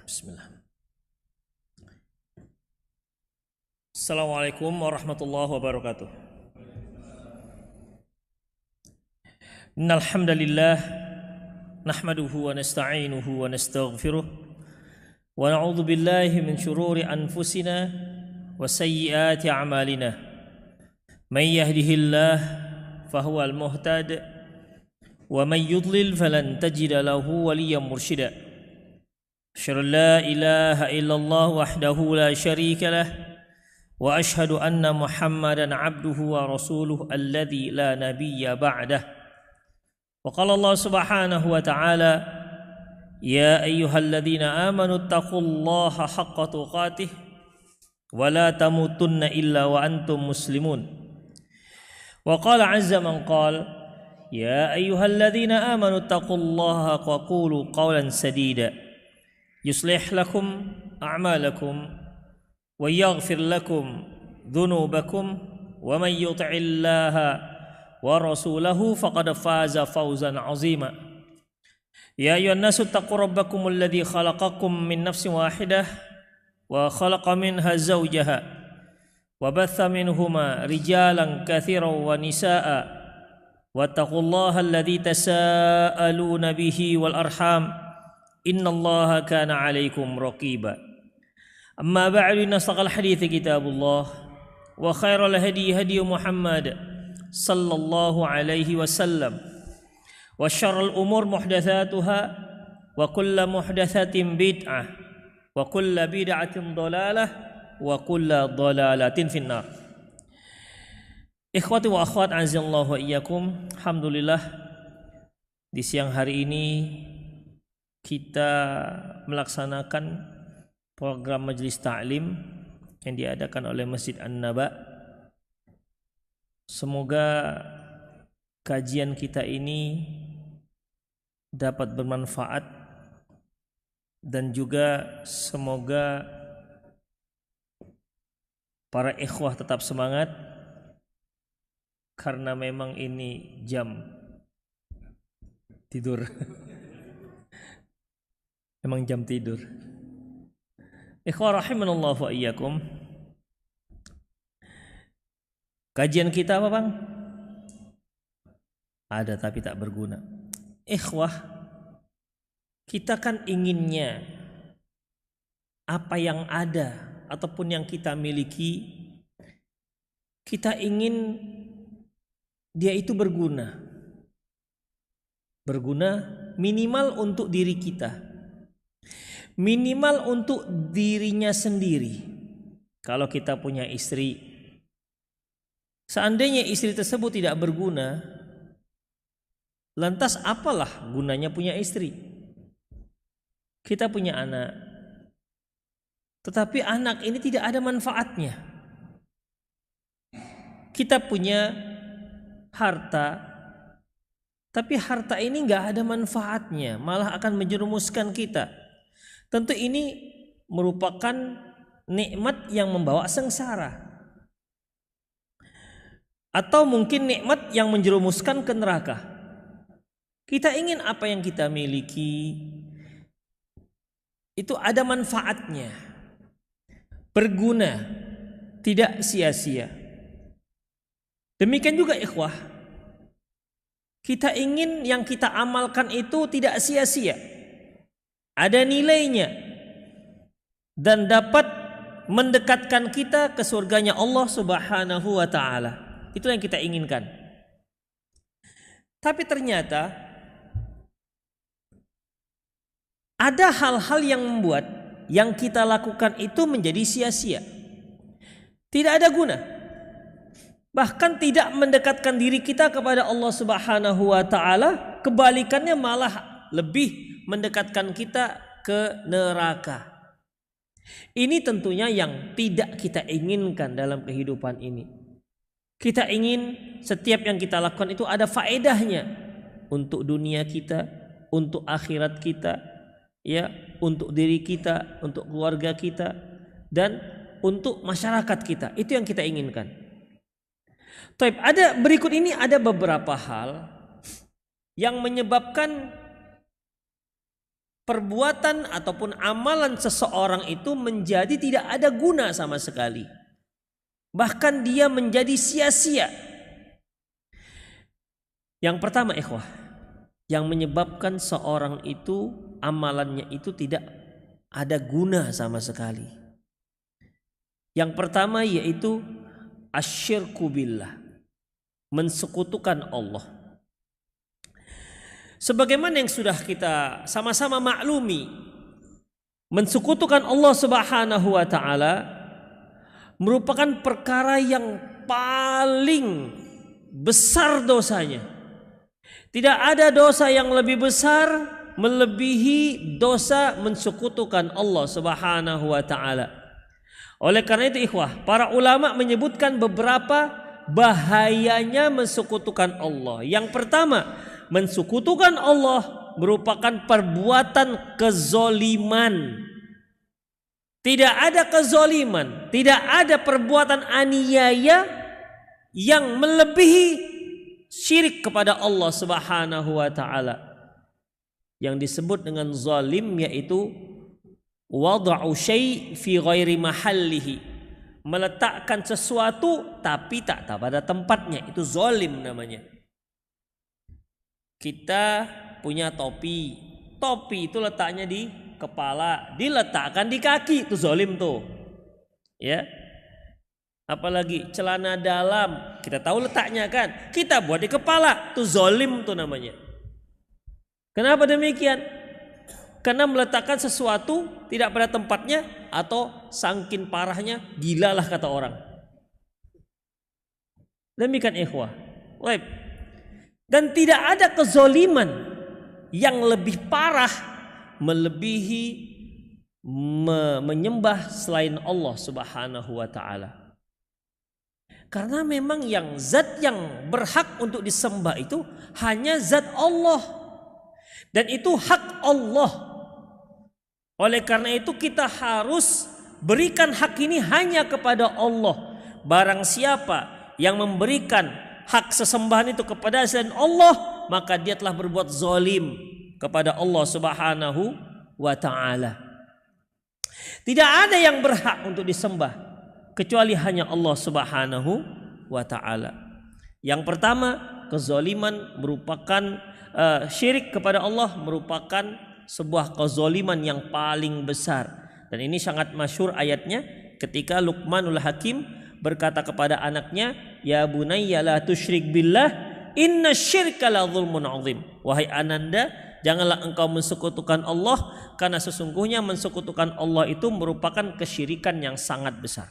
Bismillah. Assalamualaikum warahmatullahi wabarakatuh. Innal hamdalillah nahmaduhu wa nasta'inuhu wa nastaghfiruh wa na'udzu billahi min shururi anfusina wa sayyiati a'malina. May yahdihillah fahuwal muhtad wa may yudlil falan tajida lahu waliyyan mursyida. Asyhadu an la ilaha illallah wahdahu la syarika lah wa asyhadu anna Muhammadan abduhu wa rasuluhu alladzi la nabiyya ba'dah. Wa qala Allah subhanahu wa ta'ala ya ayyuhalladzina amanu taqullaha haqqa tuqatih wa la tamutunna illa wa antum muslimun. Wa qala azza man qala ya ayyuhalladzina amanu taqullaha wa qulu qawlan sadida yuslih lakum a'malakum wa yaghfir lakum dhunubakum wa man yuti'illaha wa rasulahu faqad faza fawzan 'azima. Ya ayyuhan nasu taqu rabbakumul ladzi khalaqakum min nafsin wahidah wa khalaqa minha zawjaha wa batha minhuma rijalan katsiran wa nisaa'a wattaqullaha alladzi tasaaluna bihi wal arham innallaha kana 'alaikum raqiba. Amma ba'du, inna asdaqal hadithi kitabullah wa khairal hadi hadi Muhammad sallallahu alaihi wasallam wa syarrul umur muhdatsatuha wa kullu muhdatsatin bid'ah wa kullu bid'atin dhalalah wa kullu dhalalatin finnar. Ikhwati wa akhwat azallahu wa iyyakum. Alhamdulillah di siang hari ini kita melaksanakan program majelis ta'lim yang diadakan oleh Masjid An-Naba. Semoga kajian kita ini dapat bermanfaat dan juga semoga para ikhwah tetap semangat karena memang ini jam tidur. Memang jam tidur. Ikhwah rahimanallah wa iyyakum. Kajian kita apa, Bang? Ada tapi tak berguna. Ikhwah, kita kan inginnya apa yang ada ataupun yang kita miliki, kita ingin dia itu berguna. Berguna minimal untuk diri kita. Minimal untuk dirinya sendiri. Kalau kita punya istri, seandainya istri tersebut tidak berguna, lantas apalah gunanya punya istri? Kita punya anak, tetapi anak ini tidak ada manfaatnya. Kita punya harta, tapi harta ini nggak ada manfaatnya, malah akan menjerumuskan kita. Tentu ini merupakan nikmat yang membawa sengsara, atau mungkin nikmat yang menjerumuskan ke neraka. Kita ingin apa yang kita miliki itu ada manfaatnya, berguna, tidak sia-sia. Demikian juga ikhwah, kita ingin yang kita amalkan itu tidak sia-sia, ada nilainya dan dapat mendekatkan kita ke surganya Allah Subhanahu wa ta'ala. Itu yang kita inginkan. Tapi ternyata ada hal-hal yang membuat yang kita lakukan itu menjadi sia-sia, tidak ada guna, bahkan tidak mendekatkan diri kita kepada Allah Subhanahu wa ta'ala. Kebalikannya malah lebih mendekatkan kita ke neraka. Ini tentunya yang tidak kita inginkan dalam kehidupan ini. Kita ingin setiap yang kita lakukan itu ada faedahnya untuk dunia kita, untuk akhirat kita, ya, untuk diri kita, untuk keluarga kita, dan untuk masyarakat kita. Itu yang kita inginkan. Taib, ada berikut ini ada beberapa hal yang menyebabkan perbuatan ataupun amalan seseorang itu menjadi tidak ada guna sama sekali. Bahkan dia menjadi sia-sia. Yang pertama ikhwah, yang menyebabkan seorang itu amalannya itu tidak ada guna sama sekali. Yang pertama yaitu asyirku billah, mensekutukan Allah. Sebagaimana yang sudah kita sama-sama maklumi, mensekutukan Allah Subhanahu wa taala merupakan perkara yang paling besar dosanya. Tidak ada dosa yang lebih besar melebihi dosa mensekutukan Allah Subhanahu wa taala. Oleh karena itu ikhwah, para ulama menyebutkan beberapa bahayanya mensekutukan Allah. Yang pertama, mensekutukan Allah merupakan perbuatan kezoliman. Tidak ada kezoliman, tidak ada perbuatan aniaya yang melebihi syirik kepada Allah Subhanahu wa taala. Yang disebut dengan zalim yaitu wada'u syai' fi ghairi mahallihi, meletakkan sesuatu tapi tak pada tempatnya, itu zalim namanya. Kita punya topi itu letaknya di kepala, diletakkan di kaki, itu zalim tuh. Ya. Apalagi celana dalam, kita tahu letaknya kan, kita buat di kepala, itu zalim tuh namanya. Kenapa demikian? Karena meletakkan sesuatu tidak pada tempatnya, atau sangkin parahnya gilalah kata orang. Demikian ikhwah. Baik. Dan tidak ada kezoliman yang lebih parah melebihi menyembah selain Allah Subhanahu wa taala. Karena memang yang zat yang berhak untuk disembah itu hanya zat Allah. Dan itu hak Allah. Oleh karena itu kita harus berikan hak ini hanya kepada Allah. Barang siapa yang memberikan hak sesembahan itu kepada selain Allah, maka dia telah berbuat zalim kepada Allah Subhanahu wa taala. Tidak ada yang berhak untuk disembah kecuali hanya Allah Subhanahu wa taala. Yang pertama, kezaliman merupakan syirik kepada Allah merupakan sebuah kezaliman yang paling besar. Dan ini sangat masyhur ayatnya ketika Luqmanul Hakim berkata kepada anaknya, "Ya bunayya la tusyrik billah, innasyirka la dzulmun 'adzim." Wahai ananda, janganlah engkau mensekutukan Allah, karena sesungguhnya mensekutukan Allah itu merupakan kesyirikan yang sangat besar.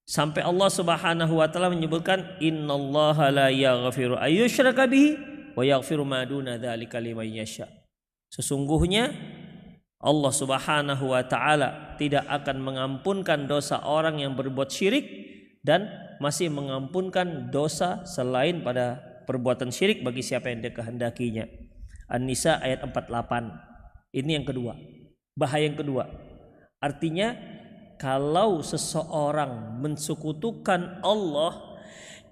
Sampai Allah Subhanahu wa taala menyebutkan, "Innallaha la yaghfiru ayyushraka bihi wa yaghfiru ma duna dzalika liman yasha." Sesungguhnya Allah Subhanahu wa taala tidak akan mengampunkan dosa orang yang berbuat syirik dan masih mengampunkan dosa selain pada perbuatan syirik bagi siapa yang dikehendakinya. An-Nisa ayat 48. Ini yang kedua. Bahaya yang kedua. Artinya kalau seseorang mensekutukan Allah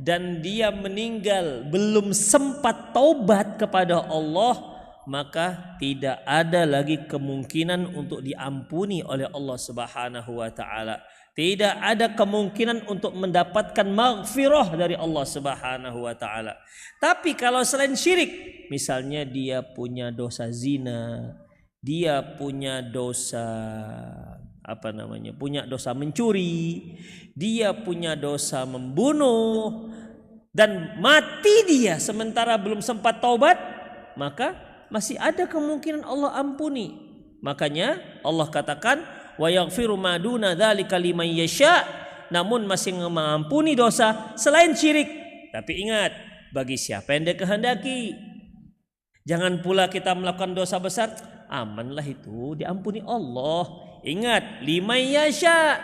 dan dia meninggal belum sempat taubat kepada Allah, maka tidak ada lagi kemungkinan untuk diampuni oleh Allah Subhanahu wa taala. Tidak ada kemungkinan untuk mendapatkan maghfirah dari Allah Subhanahu wa taala. Tapi kalau selain syirik, misalnya dia punya dosa zina, dia punya dosa punya dosa mencuri, dia punya dosa membunuh, dan mati dia sementara belum sempat taubat, maka masih ada kemungkinan Allah ampuni. Makanya Allah katakan, wa yaghfiru ma duna dzalika liman yasha, namun masih mengampuni dosa selain syirik. Tapi ingat, bagi siapa yang dia kehendaki. Jangan pula kita melakukan dosa besar, amanlah itu diampuni Allah. Ingat, liman yasha,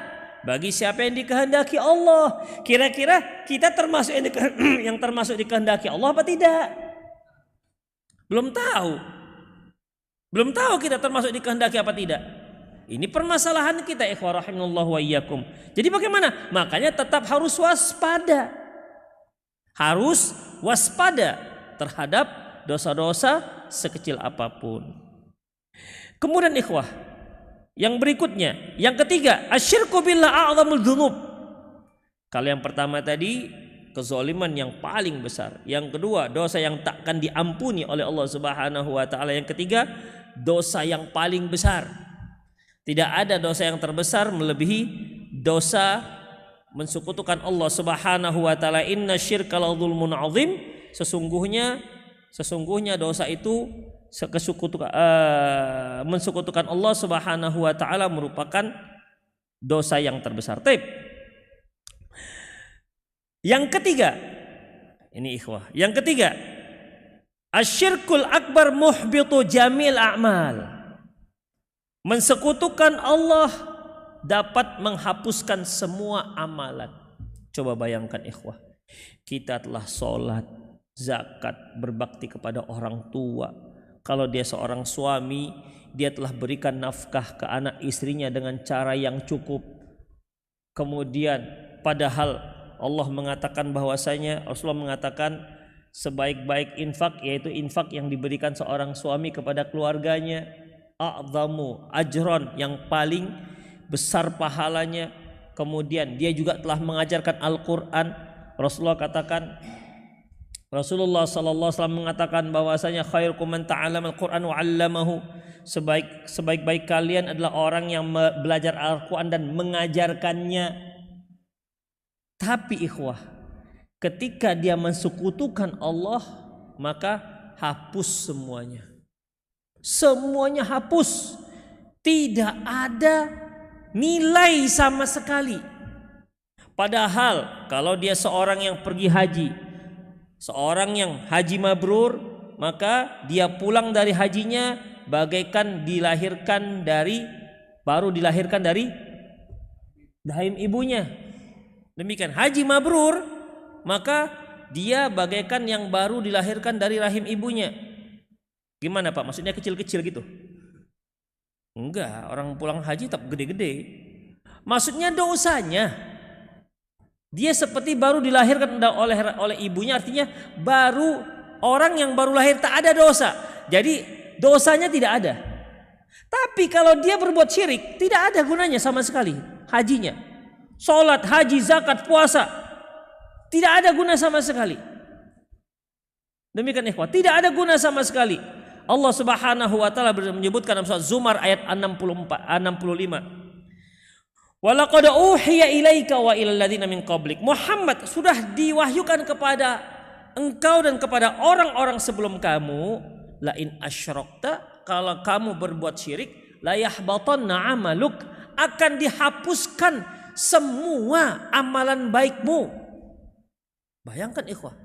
bagi siapa yang dikehendaki Allah. Kira-kira kita termasuk yang termasuk dikehendaki Allah apa tidak? Belum tahu. Belum tahu kita termasuk dikehendaki apa tidak. Ini permasalahan kita, ikhwah rahimallahu wa iyyakum. Jadi bagaimana? Makanya tetap harus waspada. Harus waspada terhadap dosa-dosa sekecil apapun. Kemudian ikhwah, yang berikutnya, yang ketiga, asyirku billah a'zamul dzunub. Kalau yang pertama tadi kezaliman yang paling besar, yang kedua dosa yang takkan diampuni oleh Allah Subhanahu wa taala, yang ketiga dosa yang paling besar. Tidak ada dosa yang terbesar melebihi dosa mensekutukan Allah Subhanahu wa taala. Inna syirka la dzulmun adzim. Sesungguhnya dosa itu mensekutukan Allah Subhanahu wa taala merupakan dosa yang terbesar. Yang ketiga, ini ikhwah, yang ketiga, asyirkul akbar muhbitu jamil a'mal. Mensekutukan Allah dapat menghapuskan semua amalan. Coba bayangkan ikhwah, kita telah sholat, zakat, berbakti kepada orang tua. Kalau dia seorang suami, dia telah berikan nafkah ke anak istrinya dengan cara yang cukup. Kemudian padahal Allah mengatakan bahwasanya, Rasulullah mengatakan sebaik-baik infak yaitu infak yang diberikan seorang suami kepada keluarganya, a'zamu ajron, yang paling besar pahalanya. Kemudian dia juga telah mengajarkan Al-Quran. Rasulullah sallallahu alaihi wasallam mengatakan bahwasanya khairukum man ta'allama al-Qur'an wa 'allamahu. Sebaik-baik kalian adalah orang yang belajar Al-Qur'an dan mengajarkannya. Tapi ikhwah, ketika dia mensekutukan Allah, maka hapus semuanya. Semuanya hapus. Tidak ada nilai sama sekali. Padahal kalau dia seorang yang pergi haji, seorang yang haji mabrur, maka dia pulang dari hajinya bagaikan baru dilahirkan dari rahim ibunya. Demikian haji mabrur, maka dia bagaikan yang baru dilahirkan dari rahim ibunya. Gimana Pak? Maksudnya kecil-kecil gitu? Enggak, orang pulang haji tetap gede-gede. Maksudnya dosanya, dia seperti baru dilahirkan oleh ibunya, artinya baru orang yang baru lahir, tak ada dosa. Jadi dosanya tidak ada. Tapi kalau dia berbuat syirik, tidak ada gunanya sama sekali hajinya. Sholat, haji, zakat, puasa, tidak ada guna sama sekali. Demikian ikhwah, tidak ada guna sama sekali. Allah Subhanahu wa taala menyebutkan dalam surat Zumar ayat 65. Walaqad uhiya ilaika wa ilal ladzina min qablik. Muhammad, sudah diwahyukan kepada engkau dan kepada orang-orang sebelum kamu, la in asyrakta, kalau kamu berbuat syirik, la yahbatanna amaluk, akan dihapuskan semua amalan baikmu. Bayangkan ikhwah,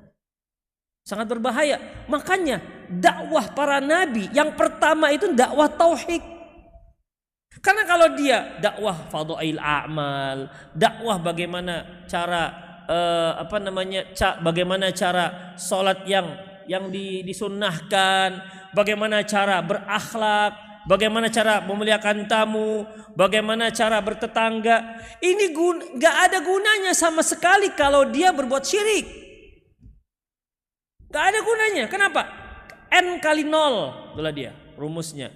sangat berbahaya. Makanya dakwah para nabi yang pertama itu dakwah tauhid. Karena kalau dia dakwah fadhail a'mal, dakwah bagaimana cara bagaimana cara salat yang disunnahkan, bagaimana cara berakhlak, bagaimana cara memuliakan tamu, bagaimana cara bertetangga. Ini gak ada gunanya sama sekali kalau dia berbuat syirik. Gak ada gunanya. Kenapa? N kali 0 itulah dia rumusnya.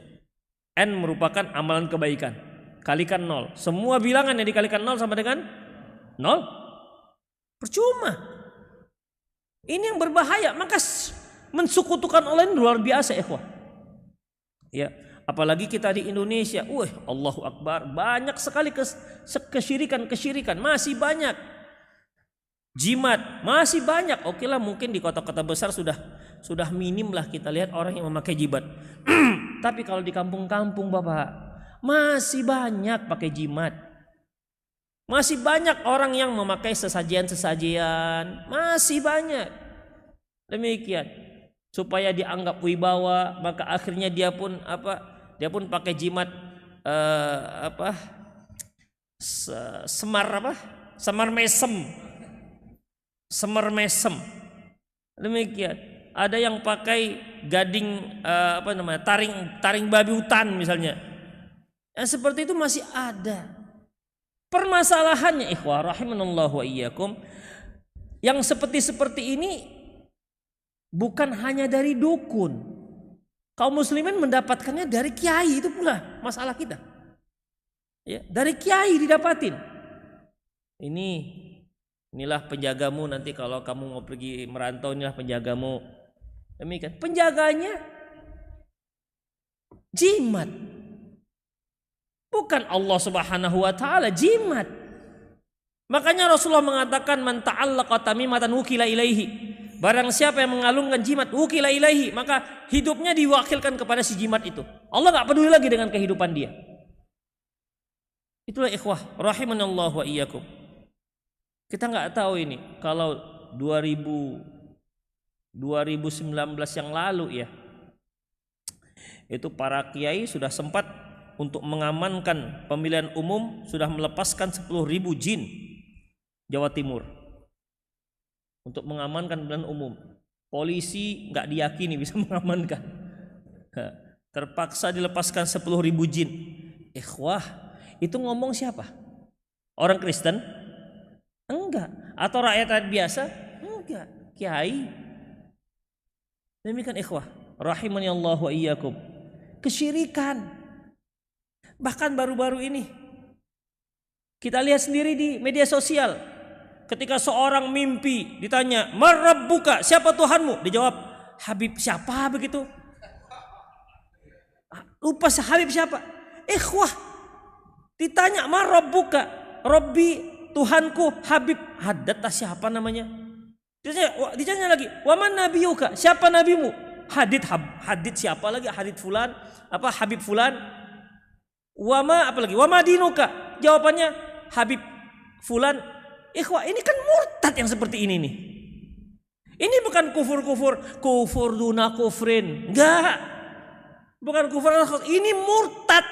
N merupakan amalan kebaikan. Kalikan 0. Semua bilangan yang dikalikan 0 sama dengan 0. Percuma. Ini yang berbahaya. Maka mensekutukan Allah ini luar biasa ikhwah. Ya, apalagi kita di Indonesia. Allahu Akbar. Banyak sekali kesyirikan. Masih banyak. Jimat masih banyak. Oke lah, mungkin di kota-kota besar sudah minim lah kita lihat orang yang memakai jimat. Tapi kalau di kampung-kampung Bapak, masih banyak pakai jimat. Masih banyak orang yang memakai sesajian-sesajian, masih banyak. Demikian. Supaya dianggap wibawa, maka akhirnya dia pun pakai jimat semar mesem. Demikian. Ada yang pakai gading taring babi hutan misalnya. Yang seperti itu masih ada. Permasalahannya ikhwah rahimanallahu wa iyyakum, yang seperti ini bukan hanya dari dukun. Kaum muslimin mendapatkannya dari kiai, itu pula masalah kita. Ya, dari kiai didapatin. Inilah penjagamu nanti kalau kamu mau pergi merantau, inilah penjagamu. Demikian. Penjaganya jimat. Bukan Allah Subhanahu wa taala, jimat. Makanya Rasulullah mengatakan man ta'allaqa tamimatan wukila ilaihi. Barang siapa yang mengalungkan jimat wukila ilaihi, maka hidupnya diwakilkan kepada si jimat itu. Allah enggak peduli lagi dengan kehidupan dia. Itulah ikhwah rahimanallahu wa iyyakum. Kita enggak tahu ini kalau 2019 yang lalu ya. Itu para kiai sudah sempat untuk mengamankan pemilihan umum, sudah melepaskan 10.000 jin Jawa Timur untuk mengamankan pemilihan umum. Polisi nggak diyakini bisa mengamankan, terpaksa dilepaskan 10.000 jin. Ikhwah, itu ngomong siapa? Orang Kristen? Enggak. Atau rakyat biasa? Enggak. Kiai. Demikian ikhwah rahimani Allah wa iyyakum. Kesyirikan. Bahkan baru-baru ini kita lihat sendiri di media sosial, ketika seorang mimpi ditanya, "Man rabbuka?" Siapa Tuhanmu? Dijawab, "Habib siapa?" begitu. Lupa Habib siapa? Ikhwah, ditanya, "Man rabbuka?" Rabbi, Tuhanku, Habib. Hadat siapa namanya? Ditanya lagi, "Wa man nabiyuka?" Siapa nabimu? Hadid siapa lagi? Hadid fulan, apa Habib fulan. Wama apa lagi? Wama dinuka? Jawabannya Habib fulan. Ikhwah, ini kan murtad yang seperti ini nih. Ini bukan kufur duna kufrin. Enggak. Bukan kufur, ini murtad.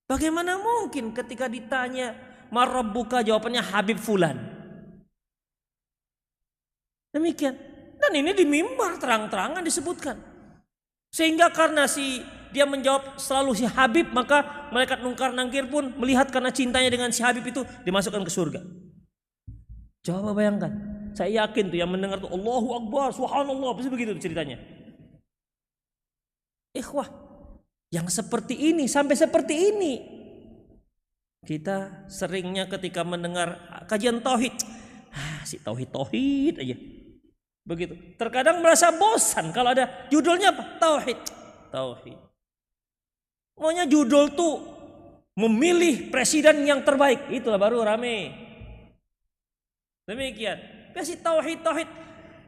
Bagaimana mungkin ketika ditanya marabbuka jawabannya Habib fulan. Demikian. Dan ini di mimbar terang-terangan disebutkan. Sehingga karena dia menjawab selalu si Habib, maka malaikat mungkar nangkir pun melihat karena cintanya dengan si Habib itu dimasukkan ke surga. Coba bayangkan, saya yakin tuh yang mendengar tuh Allahu Akbar, subhanallah, pasti begitu ceritanya. Ikhwah, yang seperti ini sampai seperti ini. Kita seringnya ketika mendengar kajian tauhid, si tauhid aja. Begitu. Terkadang merasa bosan kalau ada judulnya apa? Tauhid. Maunya judul tuh memilih presiden yang terbaik, itulah baru rame. Demikian. Kasih tauhid.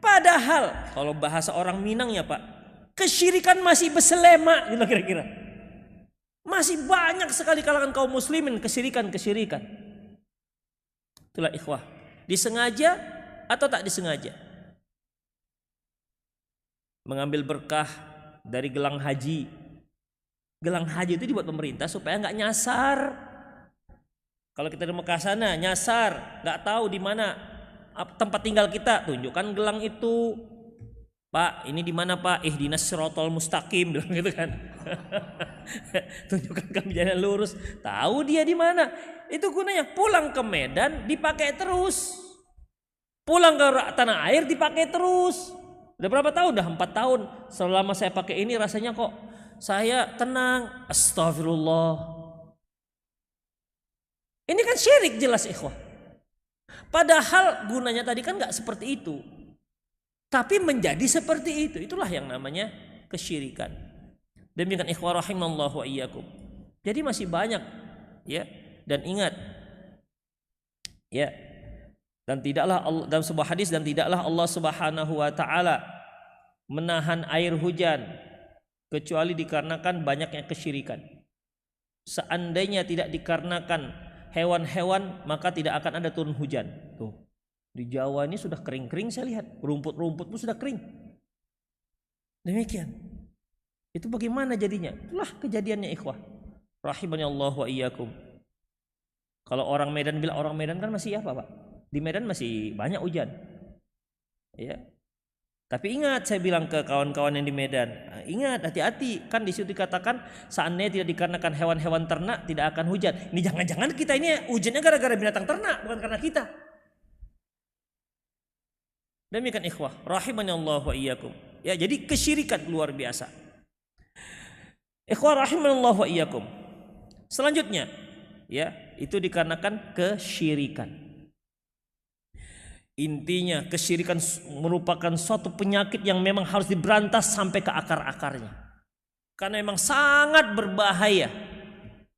Padahal kalau bahasa orang Minang ya Pak, kesyirikan masih beselema gitu kira-kira. Masih banyak sekali kalangan kaum muslimin kesyirikan. Itulah ikhwah. Disengaja atau tak disengaja? Mengambil berkah dari gelang haji. Gelang haji itu dibuat pemerintah supaya nggak nyasar. Kalau kita di Mekah sana nyasar, nggak tahu di mana tempat tinggal kita, tunjukkan gelang itu. Pak, ini di mana Pak? Ihdinas siratal mustaqim, gitu kan. Tunjukkan kami jalan lurus. Tahu dia di mana? Itu gunanya pulang ke Medan dipakai terus. Pulang ke tanah air dipakai terus. Udah berapa tahun? Udah 4 tahun. Selama saya pakai ini rasanya kok saya tenang. Astagfirullah. Ini kan syirik jelas ikhwah. Padahal gunanya tadi kan gak seperti itu. Tapi menjadi seperti itu. Itulah yang namanya kesyirikan. Demikian ikhwah rahimallahu wa iyyakum. Jadi masih banyak ya. Dan ingat ya, dan tidaklah Allah, dalam sebuah hadis, dan tidaklah Allah Subhanahu wa taala menahan air hujan kecuali dikarenakan banyaknya kesyirikan. Seandainya tidak dikarenakan hewan-hewan, maka tidak akan ada turun hujan. Tuh. Di Jawa ini sudah kering-kering saya lihat, rumput-rumput pun sudah kering. Demikian. Itu bagaimana jadinya? Itulah kejadiannya ikhwah. Rahimani Allah wa iyyakum. Kalau orang Medan bilang, orang Medan kan masih apa Pak? Di Medan masih banyak hujan. Ya. Tapi ingat, saya bilang ke kawan-kawan yang di Medan, ingat hati-hati, kan di situ dikatakan seandainya tidak dikarenakan hewan-hewan ternak tidak akan hujan. Ini jangan-jangan kita ini hujannya gara-gara binatang ternak, bukan karena kita. Demikian ikhwah, rahimani Allah wa iyyakum. Ya, jadi kesyirikan luar biasa. Ikhwah rahimanallah wa iyyakum. Selanjutnya, ya, itu dikarenakan kesyirikan. Intinya kesyirikan merupakan suatu penyakit yang memang harus diberantas sampai ke akar-akarnya. Karena memang sangat berbahaya.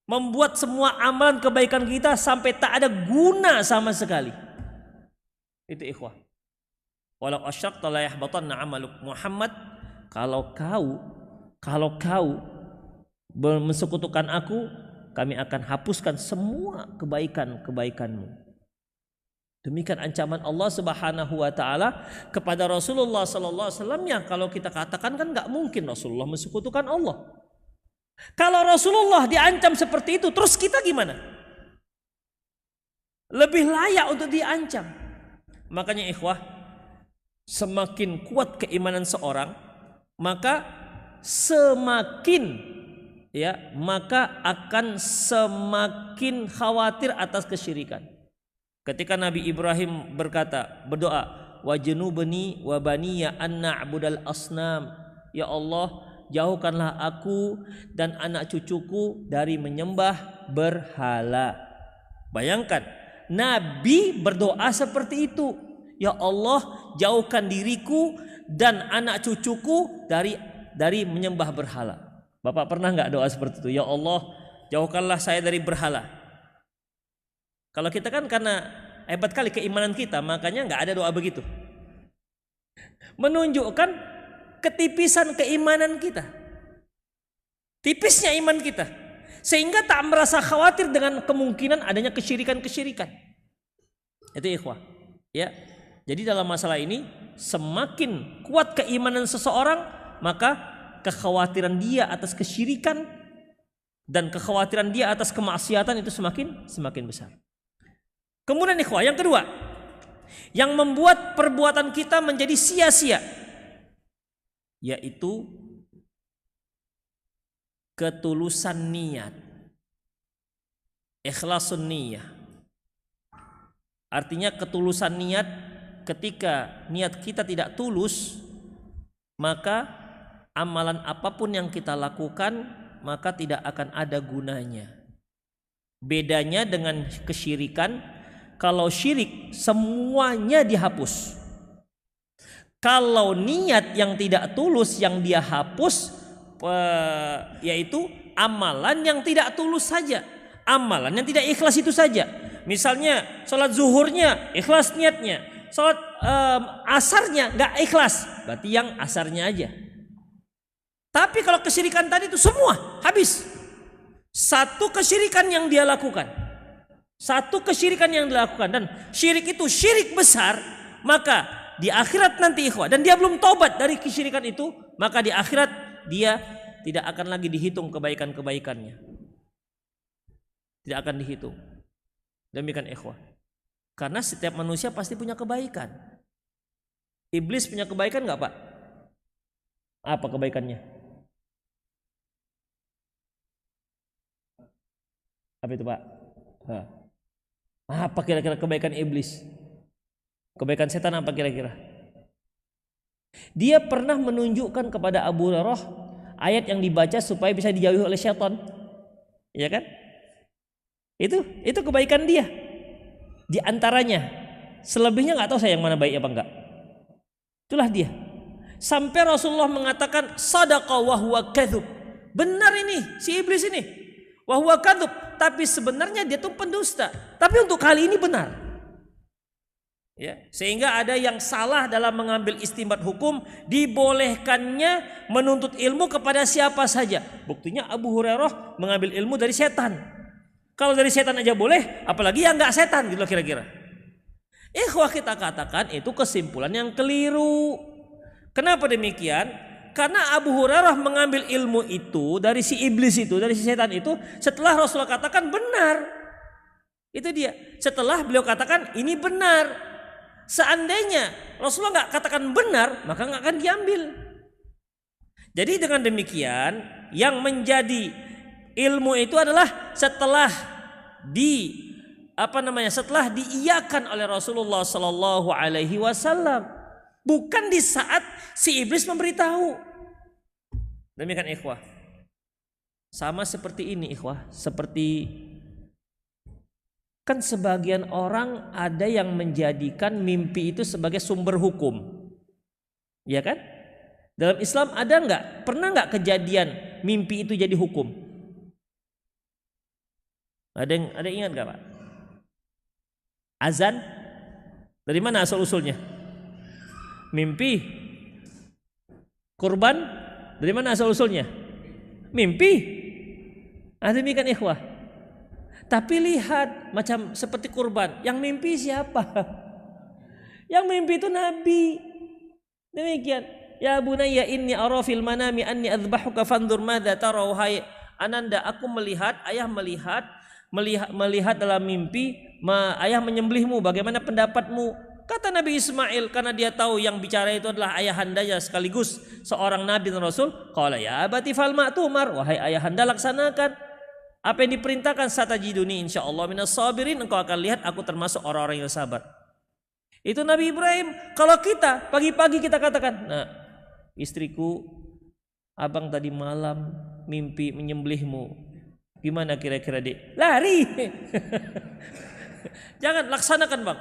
Membuat semua amalan kebaikan kita sampai tak ada guna sama sekali. Itu ikhwah. Walau asyrakta la yahbatanna 'amaluk. Muhammad, kalau kau mensekutukan aku, kami akan hapuskan semua kebaikan-kebaikanmu. Demikian ancaman Allah Subhanahu wa taala kepada Rasulullah sallallahu alaihi wasallam, yang kalau kita katakan kan enggak mungkin Rasulullah mensekutukan Allah. Kalau Rasulullah diancam seperti itu, terus kita gimana? Lebih layak untuk diancam. Makanya ikhwah, semakin kuat keimanan seorang, maka akan semakin khawatir atas kesyirikan. Ketika Nabi Ibrahim berdoa, wajnubni wa baniya an na'budal asnam. Ya Allah, jauhkanlah aku dan anak cucuku dari menyembah berhala. Bayangkan, Nabi berdoa seperti itu. Ya Allah, jauhkan diriku dan anak cucuku dari menyembah berhala. Bapak pernah nggak doa seperti itu? Ya Allah, jauhkanlah saya dari berhala. Kalau kita kan karena hebat kali keimanan kita, makanya nggak ada doa begitu. Menunjukkan ketipisan keimanan kita, tipisnya iman kita, sehingga tak merasa khawatir dengan kemungkinan adanya kesyirikan-kesyirikan. Itu ikhwah. Ya, jadi dalam masalah ini semakin kuat keimanan seseorang, maka kekhawatiran dia atas kesyirikan dan kekhawatiran dia atas kemaksiatan itu semakin besar. Kemudian ikhwah, yang kedua, yang membuat perbuatan kita menjadi sia-sia, yaitu ketulusan niat, ikhlasun niyah. Artinya ketulusan niat, ketika niat kita tidak tulus, maka amalan apapun yang kita lakukan maka tidak akan ada gunanya. Bedanya dengan kesyirikan, kalau syirik semuanya dihapus. Kalau niat yang tidak tulus yang dia hapus, yaitu amalan yang tidak tulus saja, amalan yang tidak ikhlas itu saja. Misalnya sholat zuhurnya ikhlas niatnya, sholat asarnya nggak ikhlas, berarti yang asarnya aja. Tapi kalau kesyirikan tadi itu semua habis. Satu kesyirikan yang dia lakukan, dan syirik itu syirik besar, maka di akhirat nanti ikhwah, dan dia belum taubat dari kesyirikan itu, maka di akhirat dia tidak akan lagi dihitung kebaikan-kebaikannya, tidak akan dihitung. Demikian ikhwah, karena setiap manusia pasti punya kebaikan. Iblis punya kebaikan nggak Pak? Apa kebaikannya? Apa itu Pak? Apa kira-kira kebaikan iblis? Kebaikan setan apa kira-kira? Dia pernah menunjukkan kepada Abu Hurairah ayat yang dibaca supaya bisa dijauhi oleh setan. Ya kan? Itu kebaikan dia. Di antaranya. Selebihnya nggak tahu saya yang mana baik apa enggak. Itulah dia. Sampai Rasulullah mengatakan sadaqa wa huwa kadzub. Benar ini si iblis ini. Wa huwa kadzub, tapi sebenarnya dia tuh pendusta. Tapi untuk kali ini benar. Ya, sehingga ada yang salah dalam mengambil istinbat hukum, dibolehkannya menuntut ilmu kepada siapa saja. Buktinya Abu Hurairah mengambil ilmu dari setan. Kalau dari setan aja boleh, apalagi yang enggak setan gitu kira-kira. Ikhwah, kita katakan itu kesimpulan yang keliru. Kenapa demikian? Karena Abu Hurairah mengambil ilmu itu dari si iblis itu, dari si setan itu, setelah Rasulullah katakan benar. Itu dia. Setelah beliau katakan ini benar. Seandainya Rasulullah nggak katakan benar, maka nggak akan diambil. Jadi dengan demikian, yang menjadi ilmu itu adalah setelah setelah diiyakan oleh Rasulullah Sallallahu Alaihi Wasallam. bukan di saat si iblis memberitahu. Demikian ikhwah. Sama seperti ini ikhwah, seperti kan sebagian orang ada yang menjadikan mimpi itu sebagai sumber hukum. Ya kan? Dalam Islam ada nggak? Pernah nggak kejadian mimpi itu jadi hukum? Ada yang ingat nggak Pak? Azan dari mana asal usulnya? Mimpi. Kurban dari mana asal usulnya? Mimpi. Demikian ikhwah. Tapi lihat macam seperti kurban, yang mimpi siapa? Yang mimpi itu Nabi. Demikian. Ya bunayya inni ara fil manami anni adzbahuka fanzur madza tara. Wahai ananda, aku melihat, ayah melihat dalam mimpi, ayah menyembelihmu, bagaimana pendapatmu? Kata Nabi Ismail, karena dia tahu yang bicara itu adalah ayahandanya sekaligus seorang nabi dan rasul. Qala ya abati fal ma tu'mar, wahai ayahanda laksanakan apa yang diperintahkan, satajiduni insyaallah minas sabirin, engkau akan lihat aku termasuk orang-orang yang sabar. Itu Nabi Ibrahim. Kalau kita pagi-pagi kita katakan, nah istriku, abang tadi malam mimpi menyembelihmu, gimana kira-kira Dek? Lari. Jangan, laksanakan bang.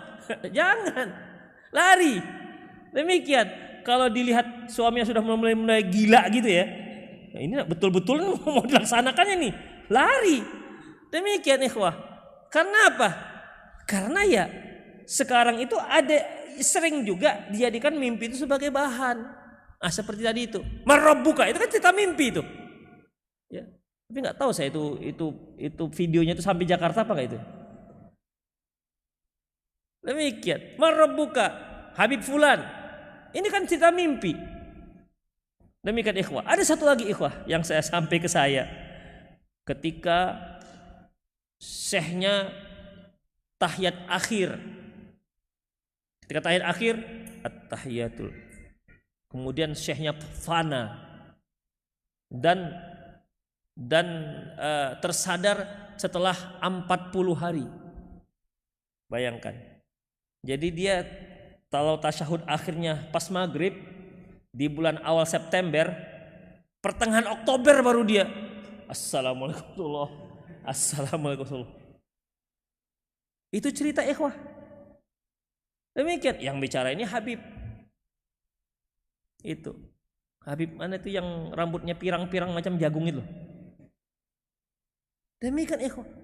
Jangan lari. Demikian. Kalau dilihat suaminya sudah mulai gila gitu ya, nah, ini betul-betul mau dilaksanakannya nih, lari. Demikian ikhwah. Karena apa? Karena ya sekarang itu ada sering juga dijadikan mimpi itu sebagai bahan. Seperti tadi itu, marabbuka itu kan cerita mimpi itu. Ya. Tapi nggak tahu saya itu videonya itu sampai Jakarta apa nggak itu? Demikian, marabbuka Habib Fulan. Ini kan cerita mimpi. Demikian ikhwah. Ada satu lagi ikhwah yang saya sampai ke saya. Ketika syekhnya tahiyat akhir. Ketika tahiyat akhir, at-tahiyatul. Kemudian syekhnya fana dan tersadar setelah 40 hari. Bayangkan. Jadi dia kalau tasyahud akhirnya pas maghrib di bulan awal September, pertengahan Oktober baru dia Assalamualaikum. Itu cerita ikhwah. Demikian, yang bicara ini Habib. Itu Habib mana itu yang rambutnya pirang-pirang macam jagung itu. Demikian ikhwah.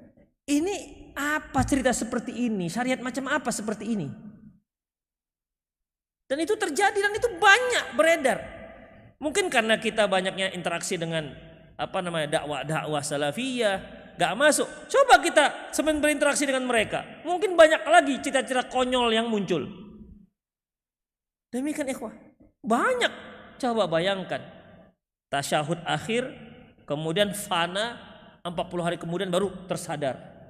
Ini apa cerita seperti ini? Syariat macam apa seperti ini? Dan itu terjadi dan itu banyak beredar. Mungkin karena kita banyaknya interaksi dengan dakwah salafiyah, gak masuk. Coba kita semen berinteraksi dengan mereka, mungkin banyak lagi cita-cita konyol yang muncul. Demikian ikhwah. Banyak. Coba bayangkan. Tasyahud akhir, kemudian fana, 40 hari kemudian baru tersadar.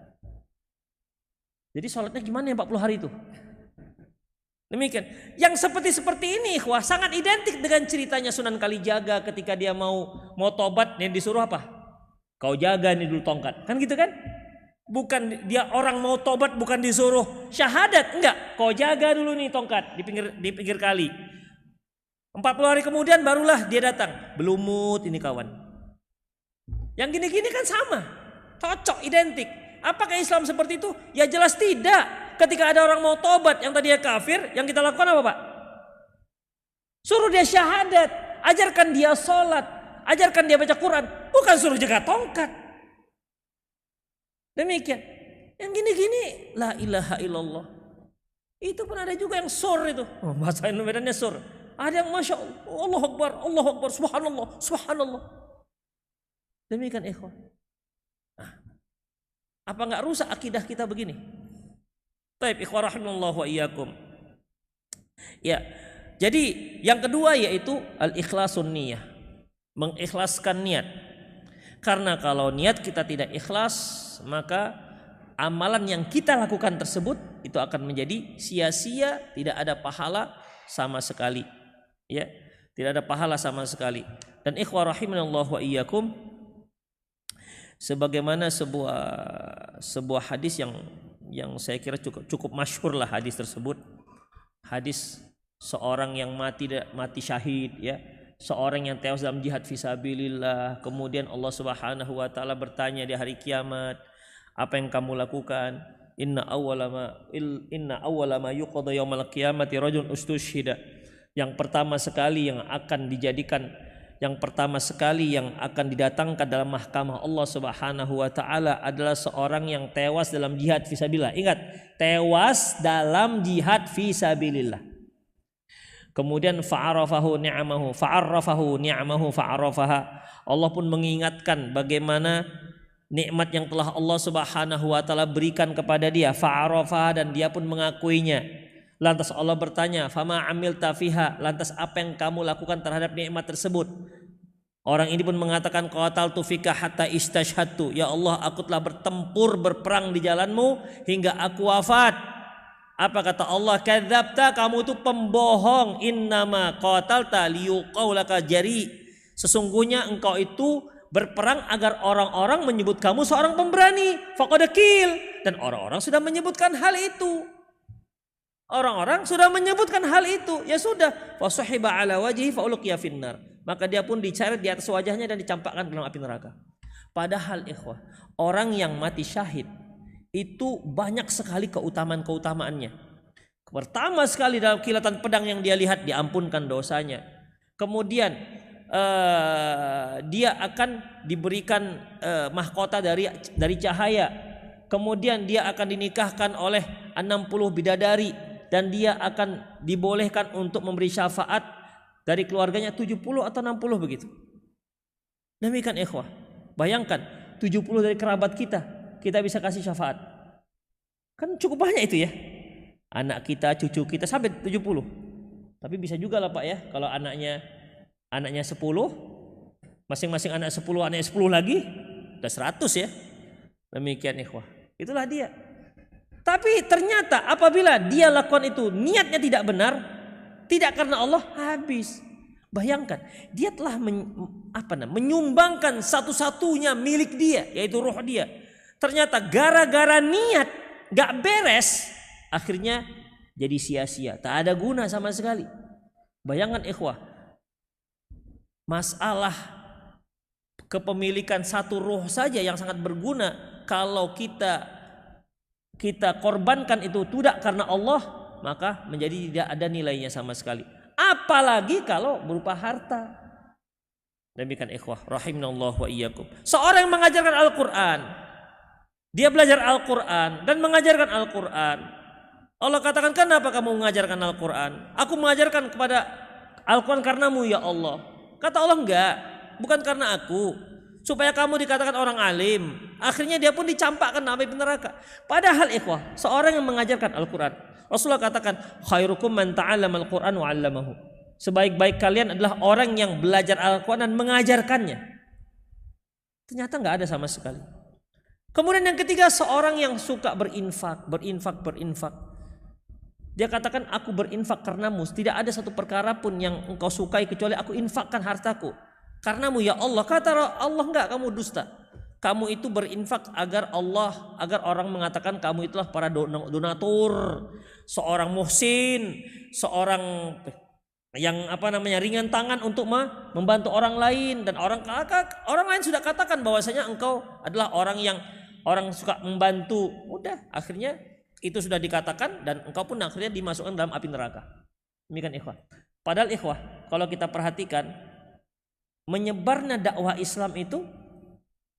Jadi sholatnya gimana ya 40 hari itu? Demikian. Yang seperti ini ikhwah sangat identik dengan ceritanya Sunan Kalijaga ketika dia mau tobat, yang disuruh apa? Kau jaga nih dulu tongkat. Kan gitu kan? Bukan dia orang mau tobat bukan disuruh syahadat, enggak. Kau jaga dulu nih tongkat di pinggir kali. 40 hari kemudian barulah dia datang. Belumut ini kawan. Yang gini-gini kan sama. Cocok, identik. Apakah Islam seperti itu? Ya jelas tidak. Ketika ada orang mau tobat yang tadinya kafir, yang kita lakukan apa Pak? Suruh dia syahadat, ajarkan dia sholat, ajarkan dia baca Quran, bukan suruh jaga tongkat. Demikian. Yang gini-gini, la ilaha illallah. Itu pun ada juga yang sur itu. Bahasa Indonesianya sur. Ada yang masya Allah, Allah Akbar, subhanallah, subhanallah. Demikian ikhwan. Apa enggak rusak akidah kita begini? Baik, ikhwan rahimallahu wa iyyakum. Ya. Jadi yang kedua yaitu al-ikhlasun niyah. Mengikhlaskan niat. Karena kalau niat kita tidak ikhlas, maka amalan yang kita lakukan tersebut itu akan menjadi sia-sia, tidak ada pahala sama sekali. Ya, tidak ada pahala sama sekali. Dan ikhwan rahimallahu wa iyyakum, sebagaimana sebuah hadis yang saya kira cukup masyhur lah hadis tersebut. Hadis seorang yang mati syahid ya, seorang yang tewas dalam jihad fisabilillah. Kemudian Allah Subhanahu wa taala bertanya di hari kiamat, apa yang kamu lakukan? Inna awwala ma yuqada yaumal qiyamati rajulun ustushhida. Yang pertama sekali yang akan didatangkan dalam mahkamah Allah Subhanahu wa taala adalah seorang yang tewas dalam jihad fisabilillah. Ingat, tewas dalam jihad fisabilillah. Kemudian fa'arrafahu ni'amahu fa'arrafaha. Allah pun mengingatkan bagaimana nikmat yang telah Allah Subhanahu wa taala berikan kepada dia, fa'arrafaha, dan dia pun mengakuinya. Lantas Allah bertanya, fama amilta fiha, lantas apa yang kamu lakukan terhadap nikmat tersebut? Orang ini pun mengatakan, qataltu fika hatta istashhadtu. Ya Allah, aku telah berperang di jalanmu hingga aku wafat. Apa kata Allah? Kadzabta, kamu itu pembohong. Innama qatalta liyuqaulaka jari. Sesungguhnya engkau itu berperang agar orang-orang menyebut kamu seorang pemberani. Faqad qil, dan orang-orang sudah menyebutkan hal itu. Orang-orang sudah menyebutkan hal itu. Ya sudah, fasuhiba ala wajhi faulqiya finnar. Maka dia pun diceret di atas wajahnya dan dicampakkan ke dalam api neraka. Padahal ikhwah, orang yang mati syahid itu banyak sekali keutamaan-keutamaannya. Pertama sekali, dalam kilatan pedang yang dia lihat diampunkan dosanya. Kemudian dia akan diberikan mahkota dari cahaya. Kemudian dia akan dinikahkan oleh 60 bidadari, dan dia akan dibolehkan untuk memberi syafaat dari keluarganya 70 atau 60 begitu. Demikian ikhwah. Bayangkan 70 dari kerabat kita bisa kasih syafaat. Kan cukup banyak itu ya. Anak kita, cucu kita sampai 70. Tapi bisa juga lah Pak ya, kalau anaknya 10, masing-masing anak 10, anaknya 10 lagi, udah 100 ya. Demikian ikhwah. Itulah dia. Tapi ternyata apabila dia lakukan itu niatnya tidak benar, tidak karena Allah, habis. Bayangkan, dia telah menyumbangkan satu-satunya milik dia, yaitu ruh dia. Ternyata gara-gara niat gak beres, akhirnya jadi sia-sia, tak ada guna sama sekali. Bayangkan ikhwah, masalah kepemilikan satu ruh saja yang sangat berguna, kalau kita korbankan itu tidak karena Allah, maka menjadi tidak ada nilainya sama sekali. Apalagi kalau berupa harta. Demikian ikhwah rahimanallah wa iyyakum. Seorang yang mengajarkan Al-Qur'an, dia belajar Al-Qur'an dan mengajarkan Al-Qur'an. Allah katakan, kenapa kamu mengajarkan Al-Qur'an? Aku mengajarkan kepada Al-Qur'an karenamu ya Allah. Kata Allah, enggak, bukan karena aku, supaya kamu dikatakan orang alim. Akhirnya dia pun dicampakkan api neraka. Padahal ikhwah, seorang yang mengajarkan Al-Qur'an, Rasulullah katakan, khairukum man ta'allama al-Qur'an wa 'allamahu. Sebaik-baik kalian adalah orang yang belajar Al-Qur'an dan mengajarkannya. Ternyata enggak ada sama sekali. Kemudian yang ketiga, seorang yang suka berinfak. Dia katakan, aku berinfak karenamu. Tidak ada satu perkara pun yang engkau sukai kecuali aku infakkan hartaku karenamu ya Allah. Kata Allah, enggak, kamu dusta. Kamu itu berinfak agar orang mengatakan kamu itulah para donatur, seorang muhsin, seorang yang ringan tangan untuk membantu orang lain, dan orang lain sudah katakan bahwasanya engkau adalah orang suka membantu. Udah, akhirnya itu sudah dikatakan dan engkau pun akhirnya dimasukkan dalam api neraka. Demikian ikhwah. Padahal ikhwah, kalau kita perhatikan, menyebarnya dakwah Islam itu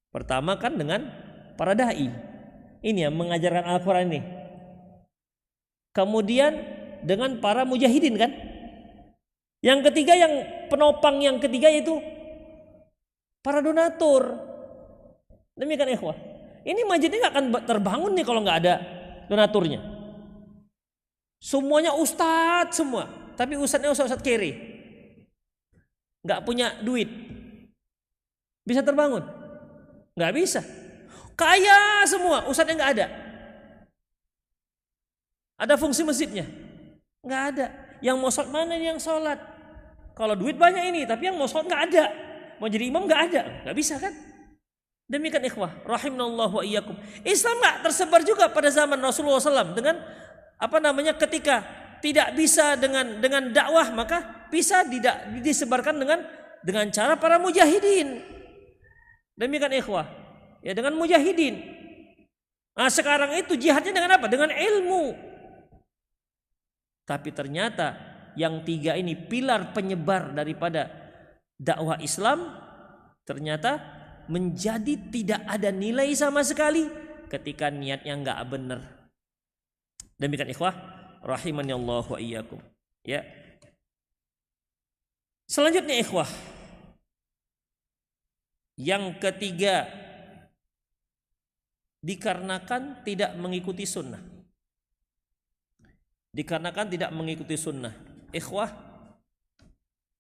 pertama kan dengan para dai. Ini yang mengajarkan Al-Qur'an ini. Kemudian dengan para mujahidin kan. Yang ketiga, yang penopang yang ketiga yaitu para donatur. Demikian ikhwah. Ini masjid ini gak akan terbangun nih kalau gak ada donaturnya. Semuanya ustadz semua, tapi ustadznya ustadz kere, gak punya duit. Bisa terbangun? Gak bisa. Kaya semua, ustadznya gak ada. Ada fungsi masjidnya? Gak ada. Yang mau sholat mana yang sholat? Kalau duit banyak ini, tapi yang mau sholat gak ada. Mau jadi imam gak ada. Gak bisa kan? Demikian ikhwah rahimanallahu wa iyyakum. Islam gak tersebar juga pada zaman Rasulullah SAW dengan ketika tidak bisa dengan dakwah, maka bisa disebarkan dengan cara para mujahidin. Demikian ikhwah. Ya, dengan mujahidin. Nah, sekarang itu jihadnya dengan apa? Dengan ilmu. Tapi ternyata yang tiga ini pilar penyebar daripada dakwah Islam ternyata menjadi tidak ada nilai sama sekali ketika niatnya enggak benar. Demikian ikhwah rahimani Allah wa iyyakum. Ya. Selanjutnya ikhwah, yang ketiga, dikarenakan tidak mengikuti sunnah. Dikarenakan tidak mengikuti sunnah. Ikhwah,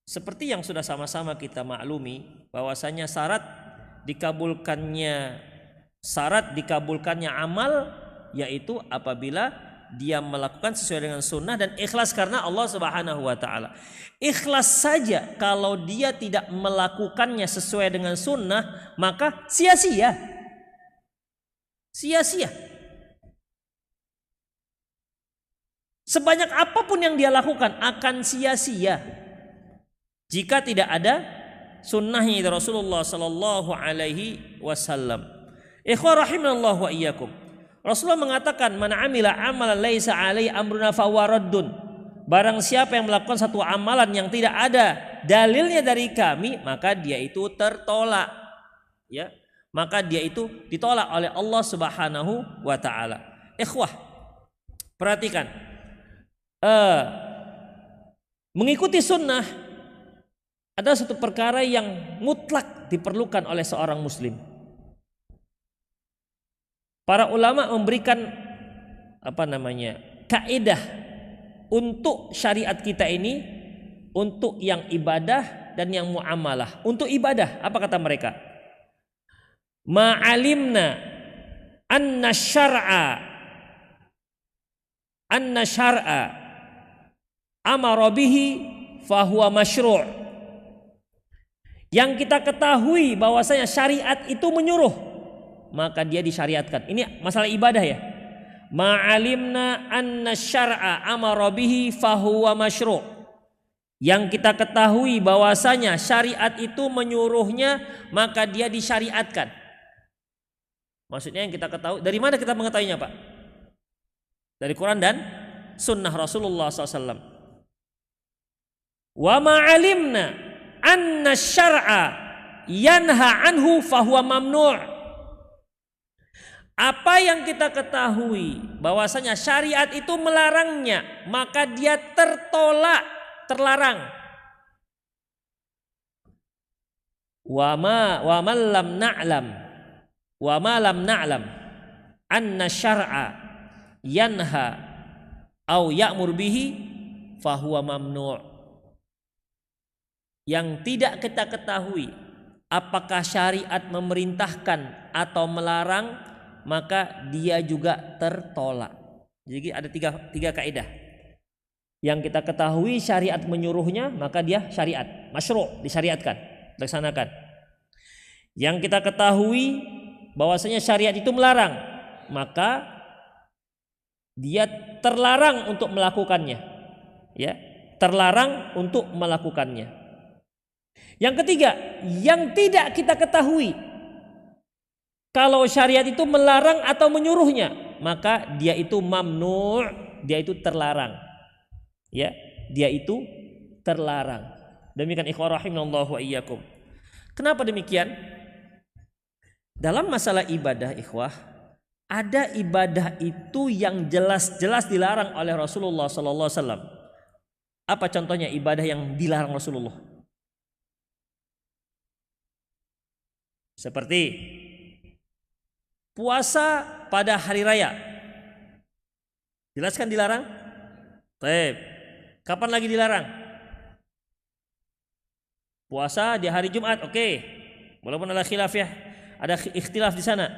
seperti yang sudah sama-sama kita maklumi bahwasanya syarat dikabulkannya amal yaitu apabila dia melakukan sesuai dengan sunnah dan ikhlas karena Allah Subhanahu wa taala. Ikhlas saja kalau dia tidak melakukannya sesuai dengan sunnah, maka sia-sia. Sia-sia. Sebanyak apapun yang dia lakukan akan sia-sia jika tidak ada sunnahnya dari Rasulullah sallallahu alaihi wasallam. Ikhwah rahimanallahu wa iyyakum. Rasulullah mengatakan, "Man 'amila 'amalan laisa 'alaihi amruna fahuwa raddun." Barang siapa yang melakukan satu amalan yang tidak ada dalilnya dari kami, maka dia itu tertolak. Ya, maka dia itu ditolak oleh Allah Subhanahu wa taala. Ikhwah, perhatikan. Mengikuti sunnah adalah satu perkara yang mutlak diperlukan oleh seorang muslim. Para ulama memberikan kaidah untuk syariat kita ini, untuk yang ibadah dan yang muamalah. Untuk ibadah, apa kata mereka? Ma'alimna anna syar'a amara bihi fahuwa masyru'. Yang kita ketahui bahwasanya syariat itu menyuruh, maka dia disyariatkan. Ini masalah ibadah ya. Ma'alimna anna syar'a amara bihi fahuwa masyru'. Yang kita ketahui bahwasanya syariat itu menyuruhnya, maka dia disyariatkan. Maksudnya yang kita ketahui, dari mana kita mengetahuinya Pak? Dari Quran dan sunnah Rasulullah SAW. Wa ma'alimna anna syar'a yanha anhu fahuwa mamnu'. Apa yang kita ketahui bahwasanya syariat itu melarangnya, maka dia tertolak, terlarang. Wa ma lam na'lam anna syar'a yanha au ya'mur bihi fahuwa mamnu'. Yang tidak kita ketahui apakah syariat memerintahkan atau melarang, maka dia juga tertolak. Jadi ada tiga kaidah. Yang kita ketahui syariat menyuruhnya, maka dia syariat, masyru', disyariatkan, dilaksanakan. Yang kita ketahui bahwasanya syariat itu melarang, maka dia terlarang untuk melakukannya. Ya, terlarang untuk melakukannya. Yang ketiga, yang tidak kita ketahui, kalau syariat itu melarang atau menyuruhnya, maka dia itu mamnu', dia itu terlarang. Ya, dia itu terlarang. Demikian ikhwah rahimanallahu wa iyyakum. Kenapa demikian? Dalam masalah ibadah ikhwah, ada ibadah itu yang jelas-jelas dilarang oleh Rasulullah sallallahu alaihi wasallam. Apa contohnya ibadah yang dilarang Rasulullah? Seperti puasa pada hari raya. Jelaskan dilarang? Baik. Kapan lagi dilarang? Puasa di hari Jumat, oke. Walaupun ada khilaf ya, ada ikhtilaf di sana.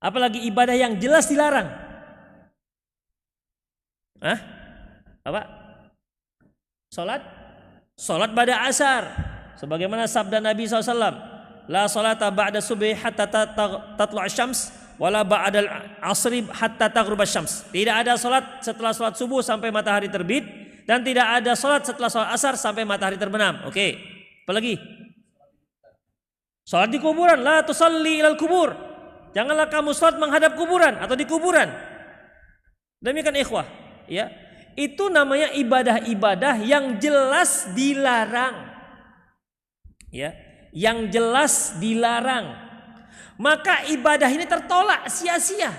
Apalagi ibadah yang jelas dilarang? Apa? Salat pada asar. Sebagaimana sabda Nabi SAW, la salata ba'da subhi hatta tatlu'a syams wala ba'dal asri hatta taghrubasy syams. Tidak ada salat setelah salat subuh sampai matahari terbit, dan tidak ada salat setelah salat asar sampai matahari terbenam. Oke. Apalagi? Salat di kuburan, la tusalli ilal kubur. Janganlah kamu salat menghadap kuburan atau di kuburan. Demikian ikhwah, ya. Itu namanya ibadah-ibadah yang jelas dilarang. Ya, yang jelas dilarang. Maka ibadah ini tertolak sia-sia.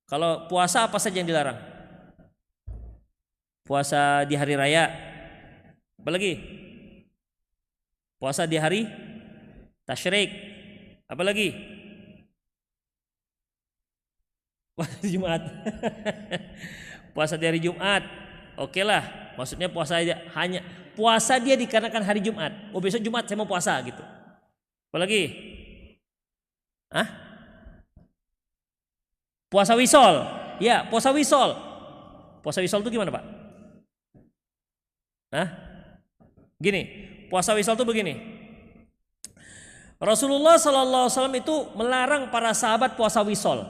Kalau puasa apa saja yang dilarang? Puasa di hari raya. Apalagi? Puasa di hari tasyrik. Apalagi? Puasa Jumat. Puasa di hari Jumat. Oke lah, maksudnya puasa hanya puasa dia dikarenakan hari Jumat. Oh, besok Jumat saya mau puasa gitu. Apalagi? Puasa wisol. Ya, puasa wisol. Puasa wisol itu gimana, Pak? Gini, puasa wisol itu begini. Rasulullah SAW itu melarang para sahabat puasa wisol.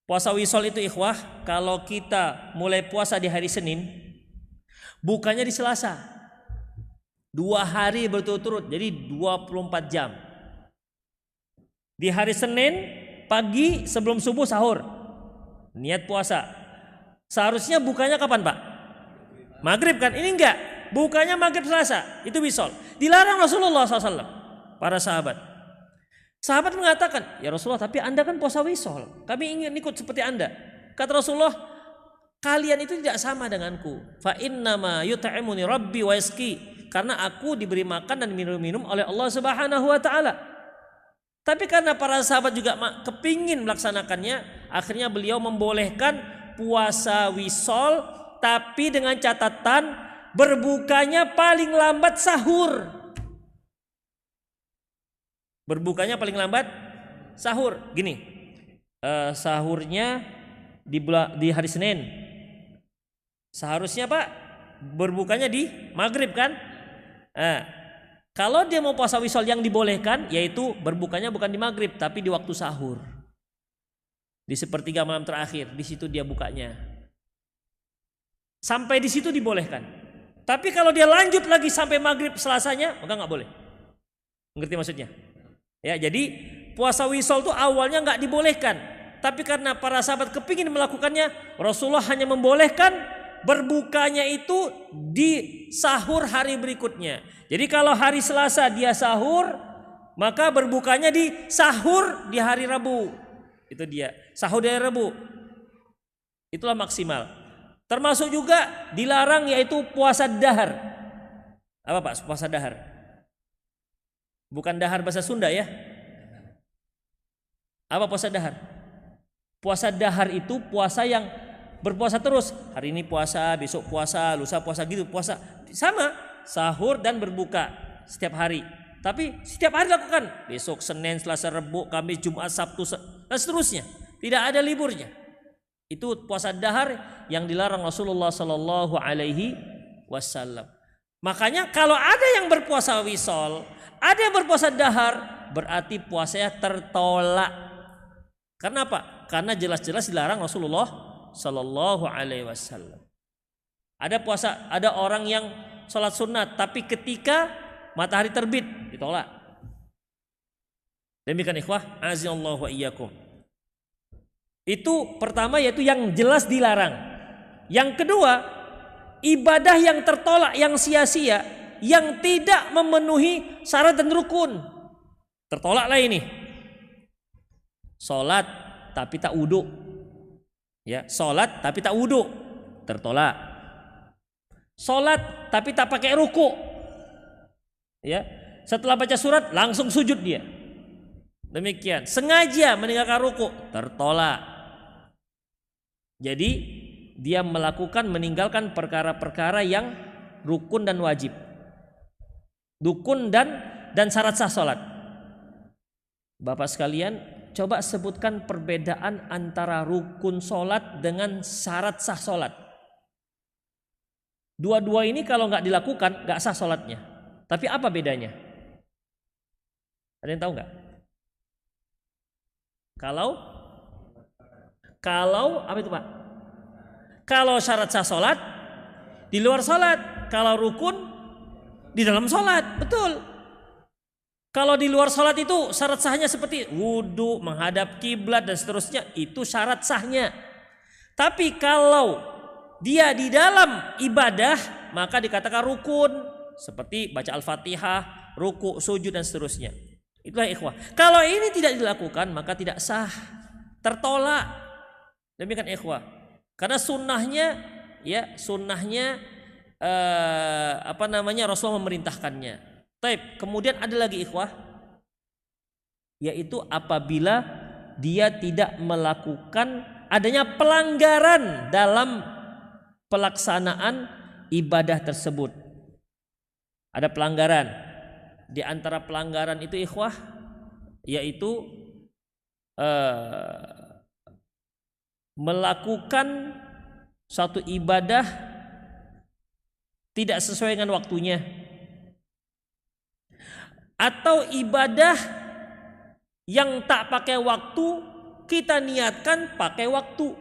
Puasa wisol itu ikhwah, kalau kita mulai puasa di hari Senin, bukannya di Selasa. 2 hari berturut-turut, jadi 24 jam. Di hari Senin pagi sebelum subuh sahur, niat puasa. Seharusnya bukanya kapan, Pak? Maghrib kan? Ini enggak. Bukanya maghrib Selasa, itu wisol. Dilarang Rasulullah SAW, para sahabat. Sahabat mengatakan, ya Rasulullah, tapi Anda kan puasa wisol, kami ingin ikut seperti Anda. Kata Rasulullah, kalian itu tidak sama denganku. Fa innama yut'imuni rabbi wa yasqi, karena aku diberi makan dan minum oleh Allah Subhanahu wa taala. Tapi karena para sahabat juga kepingin melaksanakannya, akhirnya beliau membolehkan puasa wisol, tapi dengan catatan berbukanya paling lambat sahur. Berbukanya paling lambat sahur. Gini, sahurnya di hari Senin. Seharusnya Pak berbukanya di maghrib kan? Kalau dia mau puasa wisol yang dibolehkan, yaitu berbukanya bukan di maghrib tapi di waktu sahur. Di sepertiga malam terakhir, di situ dia bukanya. Sampai di situ dibolehkan. Tapi kalau dia lanjut lagi sampai maghrib Selasanya, maka nggak boleh. Ngerti maksudnya? Ya, jadi puasa wisol itu awalnya nggak dibolehkan, tapi karena para sahabat kepingin melakukannya, Rasulullah hanya membolehkan berbukanya itu di sahur hari berikutnya. Jadi kalau hari Selasa dia sahur, maka berbukanya di sahur di hari Rabu. Itu dia, sahur di hari Rabu. Itulah maksimal. Termasuk juga dilarang yaitu puasa dahar. Apa Pak puasa dahar? Bukan dahar bahasa Sunda ya. Apa puasa dahar? Puasa dahar itu puasa yang berpuasa terus. Hari ini puasa, besok puasa, lusa puasa gitu. Puasa sama, sahur dan berbuka setiap hari. Tapi setiap hari lakukan. Besok Senin, Selasa, Rabu, Kamis, Jumat, Sabtu dan seterusnya. Tidak ada liburnya. Itu puasa dahar yang dilarang Rasulullah Sallallahu Alaihi Wasallam. Makanya kalau ada yang berpuasa wisol, ada yang berpuasa dahar, berarti puasanya tertolak. Karena apa? Karena jelas-jelas dilarang Rasulullah Sallallahu Alaihi Wasallam. Ada orang yang sholat sunat, tapi ketika matahari terbit ditolak. Demikian ikhwah, azinallahu wa iyyakum. Itu pertama, yaitu yang jelas dilarang. Yang kedua, ibadah yang tertolak, yang sia-sia, yang tidak memenuhi syarat dan rukun. Tertolaklah ini. Salat tapi tak wudu. Ya, salat tapi tak wudu. Tertolak. Salat tapi tak pakai ruku. Ya, setelah baca surat langsung sujud dia. Demikian. Sengaja meninggalkan ruku, tertolak. Jadi dia meninggalkan perkara-perkara yang rukun dan wajib. Rukun dan syarat sah salat. Bapak sekalian, coba sebutkan perbedaan antara rukun salat dengan syarat sah salat. Dua-dua ini kalau nggak dilakukan nggak sah salatnya. Tapi apa bedanya? Ada yang tahu nggak? Kalau apa itu Pak? Kalau syarat sah sholat di luar sholat, kalau rukun di dalam sholat, betul. Kalau di luar sholat itu syarat sahnya seperti wudhu, menghadap kiblat dan seterusnya, itu syarat sahnya. Tapi kalau dia di dalam ibadah maka dikatakan rukun, seperti baca Al-Fatihah, ruku, sujud dan seterusnya. Itulah ikhwah. Kalau ini tidak dilakukan maka tidak sah, tertolak. Demikian ikhwah. Karena sunnahnya Rasulullah memerintahkannya. Taib. Kemudian ada lagi ikhwah, yaitu apabila dia tidak melakukan adanya pelanggaran dalam pelaksanaan ibadah tersebut. Ada pelanggaran. Di antara pelanggaran itu ikhwah, yaitu melakukan suatu ibadah tidak sesuai dengan waktunya, atau ibadah yang tak pakai waktu kita niatkan pakai waktu.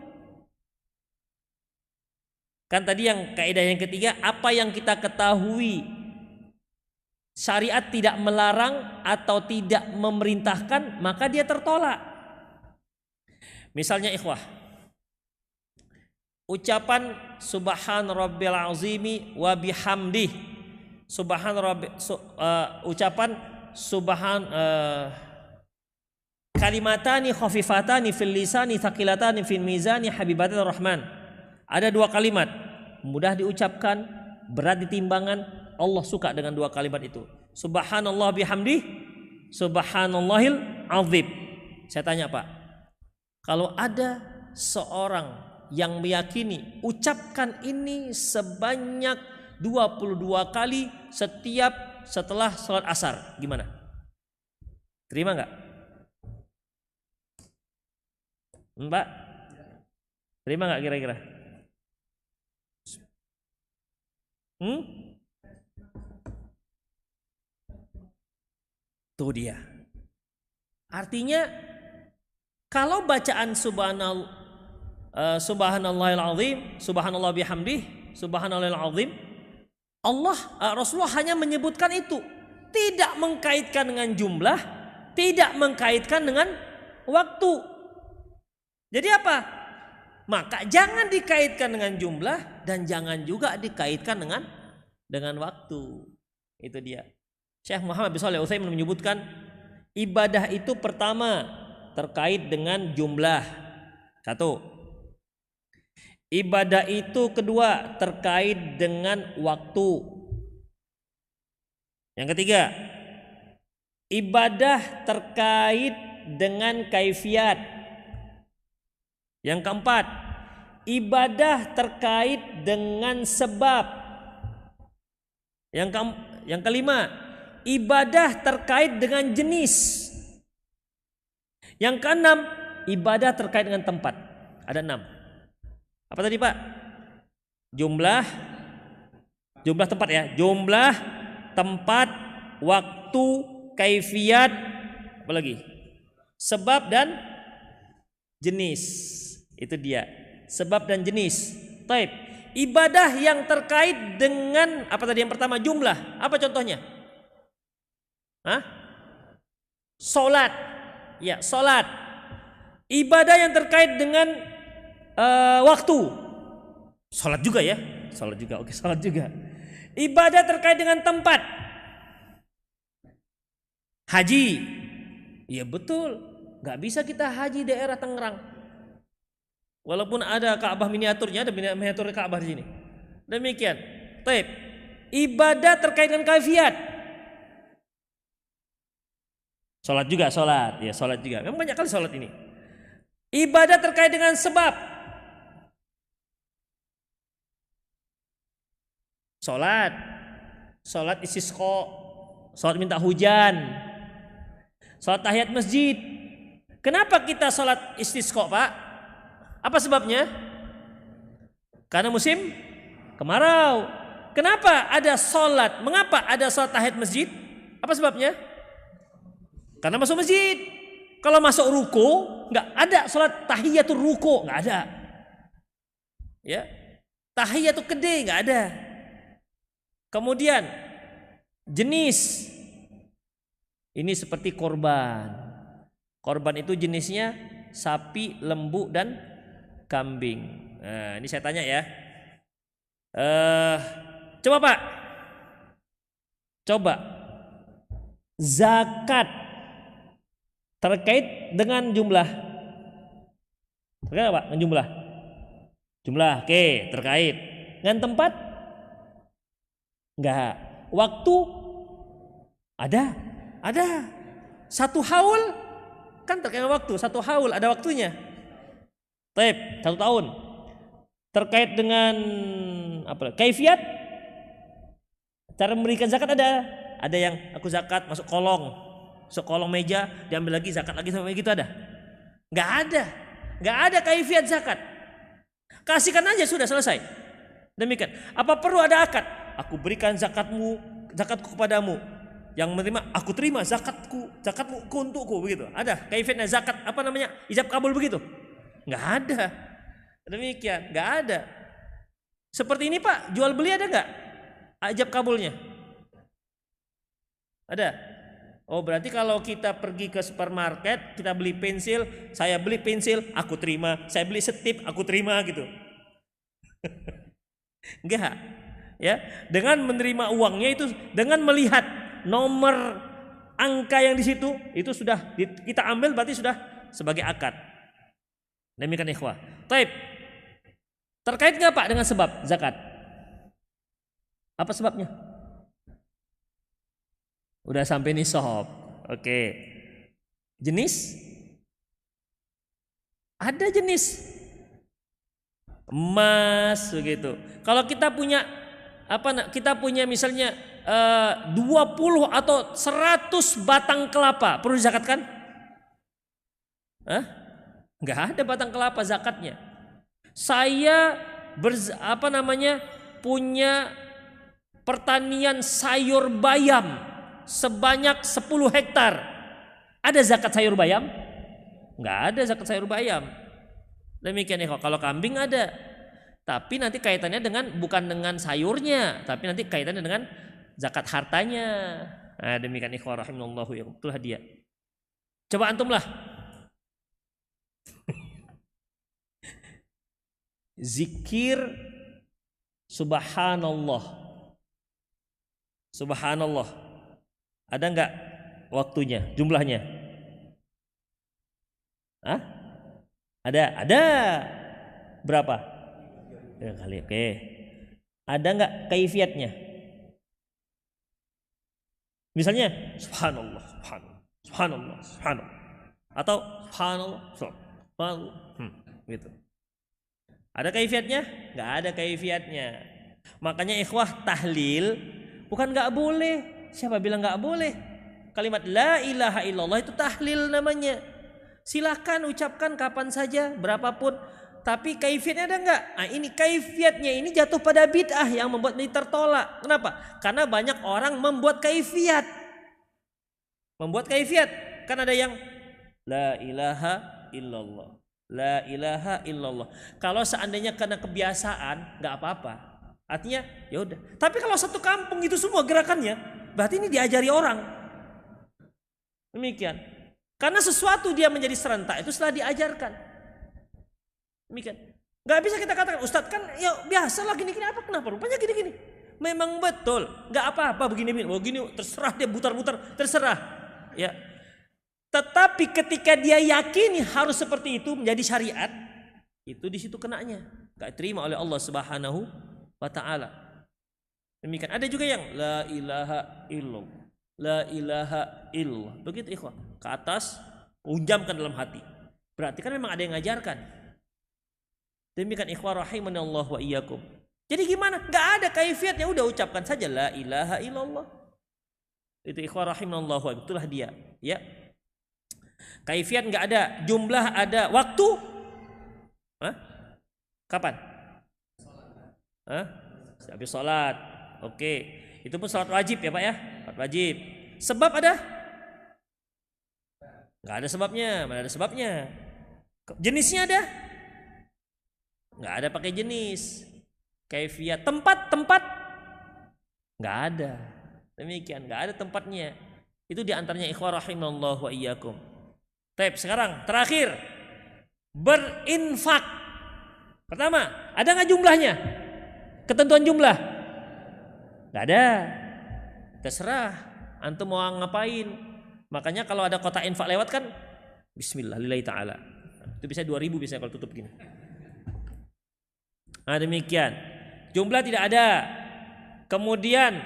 Kan tadi yang kaidah yang ketiga, apa yang kita ketahui syariat tidak melarang atau tidak memerintahkan maka dia tertolak. Misalnya ikhwah, ucapan subhan rabbil azimi wa bihamdih, ucapan subhan kalimatani khafifatani fil lisani thaqilatani fil mizani habibatir rahman. Ada dua kalimat mudah diucapkan, berat di timbangan. Allah suka dengan dua kalimat itu. Subhanallah bihamdih, subhanallahil azim. Saya tanya Pak, kalau ada seorang yang meyakini ucapkan ini sebanyak 22 kali setelah sholat asar, gimana? Terima enggak? Mbak, terima enggak kira-kira? Tuh dia. Artinya kalau bacaan subhanallahil azim, subhanallah bihamdih, subhanallahil azim, Rasulullah hanya menyebutkan itu, tidak mengkaitkan dengan jumlah, tidak mengkaitkan dengan waktu. Jadi apa? Maka jangan dikaitkan dengan jumlah dan jangan juga dikaitkan dengan waktu. Itu dia. Syekh Muhammad bin Shalih Al-Utsaimin menyebutkan ibadah itu pertama terkait dengan jumlah. Satu. Ibadah itu kedua terkait dengan waktu. Yang ketiga, ibadah terkait dengan kaifiat. Yang keempat, ibadah terkait dengan sebab. Yang kelima, ibadah terkait dengan jenis. Yang keenam, ibadah terkait dengan tempat. Ada 6. Apa tadi Pak? Jumlah tempat ya. Jumlah, tempat, waktu, kaifiat, apa lagi? Sebab dan jenis. Itu dia. Sebab dan jenis. Taib. Ibadah yang terkait dengan apa tadi yang pertama? Jumlah. Apa contohnya? Salat. Ya, salat. Ibadah yang terkait dengan waktu. Salat juga ya. Salat juga. Oke, salat juga. Ibadah terkait dengan tempat. Haji. Iya betul. Gak bisa kita haji daerah Tangerang. Walaupun ada Ka'bah miniaturnya, ada miniatur Ka'bah di sini. Demikian. Taib. Ibadah terkait dengan kaifiat. Salat juga, salat. Ya, salat juga. Memang banyak kali salat ini. Ibadah terkait dengan sebab. Salat. Salat istisqa. Salat minta hujan. Salat tahiyat masjid. Kenapa kita salat istisqa, Pak? Apa sebabnya? Karena musim kemarau. Kenapa ada salat? Mengapa ada salat tahiyat masjid? Apa sebabnya? Karena masuk masjid. kalau masuk ruko nggak ada sholat tahiyatul ruko, nggak ada. Ya, tahiyatul gede nggak ada. Kemudian jenis ini seperti korban. Korban itu jenisnya sapi, lembu, dan kambing. Nah, ini saya tanya ya. Coba Pak, coba zakat terkait dengan jumlah. Terkait apa? Dengan jumlah. Jumlah, oke, terkait. Dengan tempat? Enggak. Waktu? Ada. Satu haul kan terkait waktu. Satu haul ada waktunya. Taib, 1 tahun. Terkait dengan apa? Kaifiat? Cara memberikan zakat ada. Ada yang aku zakat masuk kolong meja, diambil lagi zakat lagi sampai gitu ada? Nggak ada kaifiat zakat. Kasihkan aja sudah selesai. Demikian. Apa perlu ada akad? Aku berikan zakatku kepadamu. Yang menerima aku terima zakatmu untukku begitu. Ada kaifiatnya zakat apa namanya? Ijab kabul begitu? Nggak ada. Demikian, nggak ada. Seperti ini Pak, jual beli ada nggak? Ijab kabulnya? Ada. Oh berarti kalau kita pergi ke supermarket, kita beli pensil, saya beli pensil, aku terima. Saya beli setip, aku terima gitu. Enggak. Ya, dengan menerima uangnya itu, dengan melihat nomor angka yang di situ, itu sudah kita ambil berarti sudah sebagai akad. Demikian ikhwah. Taib. Terkait nggak Pak dengan sebab zakat? Apa sebabnya? Udah sampai nisab. Oke. Jenis? Ada jenis. Emas begitu. Kalau kita punya kita punya misalnya 20 atau 100 batang kelapa, perlu dizakatkan? Enggak ada batang kelapa zakatnya. Saya punya pertanian sayur bayam sebanyak 10 hektar. Ada zakat sayur bayam? Enggak ada zakat sayur bayam. Demikian ya, kalau kambing ada. Tapi nanti kaitannya bukan dengan sayurnya, tapi nanti kaitannya dengan zakat hartanya. Nah, demikian ikhwah rahimallahu ya. Itulah dia. Coba antum lah. Zikir subhanallah. Subhanallah. Ada enggak waktunya, jumlahnya? Ada. Berapa? Ya kali, oke. Ada enggak kaifiatnya? Misalnya subhanallah. Atau subhanallah. Gitu. Ada kaifiatnya? Enggak ada kaifiatnya. Makanya ikhwah tahlil bukan enggak boleh. Siapa bilang enggak boleh? Kalimat la ilaha illallah itu tahlil namanya. Silahkan ucapkan kapan saja, berapapun. Tapi kaifiatnya ada enggak? Nah, ini kaifiatnya ini jatuh pada bid'ah yang membuat ini tertolak. Kenapa? Karena banyak orang membuat kaifiat. Kan ada yang la ilaha illallah. La ilaha illallah. Kalau seandainya karena kebiasaan enggak apa-apa. Artinya ya udah. Tapi kalau satu kampung itu semua gerakannya, berarti ini diajari orang. Demikian. Karena sesuatu dia menjadi serentak itu setelah diajarkan. Demikian. Gak bisa kita katakan Ustadz kan ya biasalah gini-gini, apa kenapa rupanya gini-gini. Memang betul. Gak apa-apa begini-begini. Begini terserah dia butar-butar, terserah. Ya. Tetapi ketika dia yakini harus seperti itu menjadi syariat, itu di situ kenanya. Gak terima oleh Allah Subhanahu wa taala. Demikian. Ada juga yang la ilaha illallah. La ilaha illallah. Begitu ikhwah. Ke atas, unjamkan dalam hati. Berarti kan memang ada yang ngajarkan. Demikian ikhwah rahimanallah wa iyyakum. Jadi gimana? Gak ada kaifiatnya, udah ucapkan saja la ilaha illallah. Itu ikhwah rahimanallah wa itulah dia, ya. Kaifiat gak ada, jumlah ada, waktu? Kapan? Habis sholat. Oke. Itu pun sholat wajib ya Pak ya? Sholat wajib. Sebab ada? Nggak ada sebabnya. Mana ada sebabnya? Jenisnya ada? Nggak ada pakai jenis. Kaifiyat, tempat, nggak ada. Demikian, nggak ada tempatnya. Itu diantaranya ikhwah rahimallahu wa iyyakum. Baik, sekarang terakhir, berinfak. Pertama, ada nggak jumlahnya? Ketentuan jumlah? Nggak ada. Terserah, antum mau ngapain. Makanya kalau ada kotak infak lewat kan, bismillah lillahi ta'ala. Itu bisa 2000 biasanya kalau tutup gini. Nah demikian. Jumlah tidak ada. Kemudian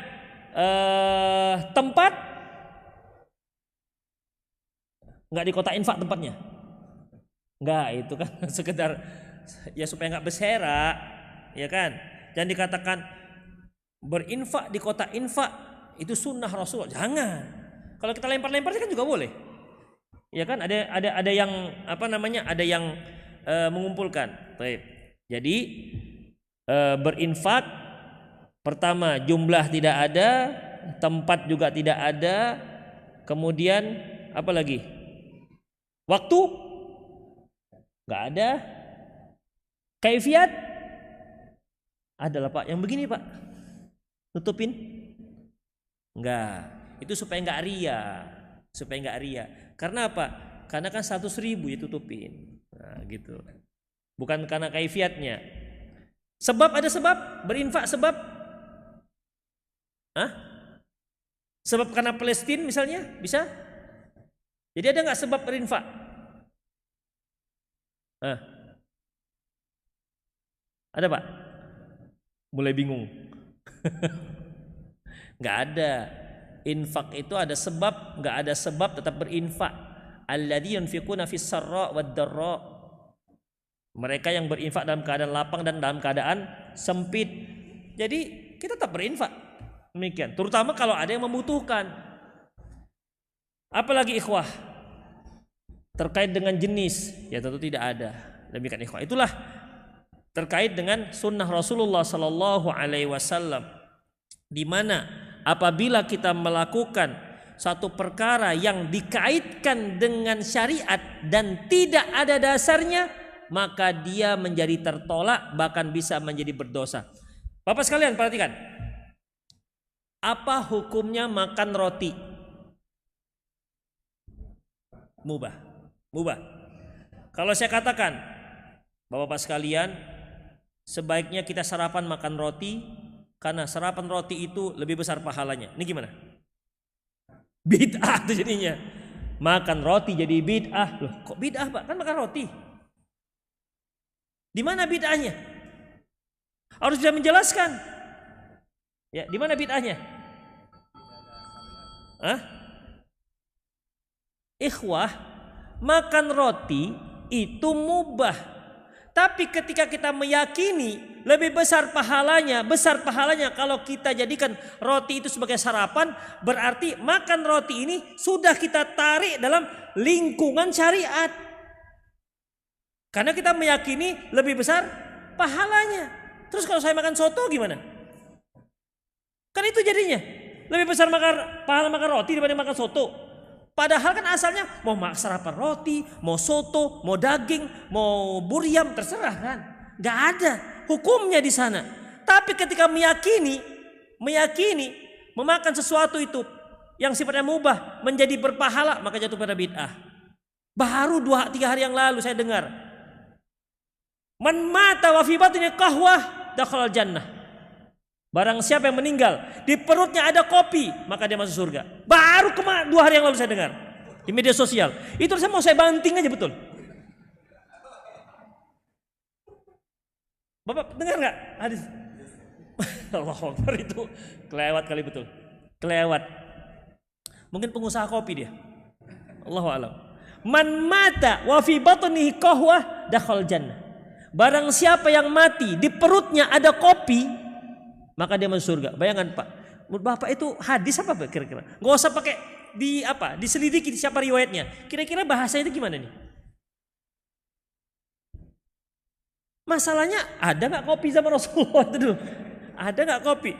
tempat nggak di kotak infak tempatnya. Nggak, itu kan sekedar ya supaya nggak berserak, ya kan. Jangan dikatakan berinfak di kotak infak itu sunnah Rasul. Jangan. Kalau kita lempar-lempar kan juga boleh. Ya kan, ada yang apa namanya? Ada yang mengumpulkan. Baik. Jadi berinfak pertama jumlah tidak ada, tempat juga tidak ada, kemudian apa lagi? Waktu nggak ada, kaifiat adalah Pak yang begini Pak, tutupin nggak? Itu supaya nggak ria, Karena apa? Karena kan 100.000 ya tutupin, nah, gitu. Bukan karena kaifiatnya. Sebab ada sebab berinfak sebab, sebab karena Palestina misalnya bisa. Jadi ada nggak sebab berinfak? Ada Pak? Mulai bingung. Nggak ada. Infak itu ada sebab, nggak ada sebab tetap berinfak. Alladzi yunfiquna fis sarra wad dharra. Mereka yang berinfak dalam keadaan lapang dan dalam keadaan sempit. Jadi kita tetap berinfak. Demikian. Terutama kalau ada yang membutuhkan. Apalagi ikhwah terkait dengan jenis, ya tentu tidak ada. Demikian ikhwah. Itulah terkait dengan sunnah Rasulullah Sallallahu Alaihi Wasallam, di mana apabila kita melakukan satu perkara yang dikaitkan dengan syariat dan tidak ada dasarnya, maka dia menjadi tertolak, bahkan bisa menjadi berdosa. Bapak sekalian perhatikan, apa hukumnya makan roti? Mubah. Kalau saya katakan, Bapak sekalian, sebaiknya kita sarapan makan roti, karena sarapan roti itu lebih besar pahalanya. Ini gimana? Bid'ah itu jadinya. Makan roti jadi bid'ah. Loh, kok bid'ah Pak? Kan makan roti. Di mana bid'ahnya? Harus bisa menjelaskan. Ya, di mana bid'ahnya? Ikhwah, makan roti itu mubah. Tapi ketika kita meyakini lebih besar pahalanya kalau kita jadikan roti itu sebagai sarapan, berarti makan roti ini sudah kita tarik dalam lingkungan syariat. Karena kita meyakini lebih besar pahalanya. Terus kalau saya makan soto gimana? Kan itu jadinya lebih besar pahala makan roti daripada makan soto. Padahal kan asalnya mau sarapan roti, mau soto, mau daging, mau buriam, terserah kan. Gak ada hukumnya di sana. Tapi ketika meyakini memakan sesuatu itu yang sifatnya mubah menjadi berpahala, maka jatuh pada bid'ah. Baru 2-3 hari yang lalu saya dengar, man mata wa fi batni qahwah dakhala jannah. Barang siapa yang meninggal di perutnya ada kopi, maka dia masuk surga. Baru 2 hari yang lalu saya dengar di media sosial. Itu saya mau banting aja betul. Bapak dengar nggak hadis? Allahu Akbar, itu kelewat kali betul. Kelewat. Mungkin pengusaha kopi dia. Allahu a'lam. Man mata wa fi batnihi qahwah dakhal jannah. Barang siapa yang mati di perutnya ada kopi, maka dia masuk surga. Bayangkan Pak, menurut Bapak itu hadis apa Pak kira-kira? Nggak usah pakai diselidiki siapa riwayatnya. Kira-kira bahasa itu gimana nih? Masalahnya ada nggak kopi zaman Rasulullah itu dulu? Ada nggak kopi?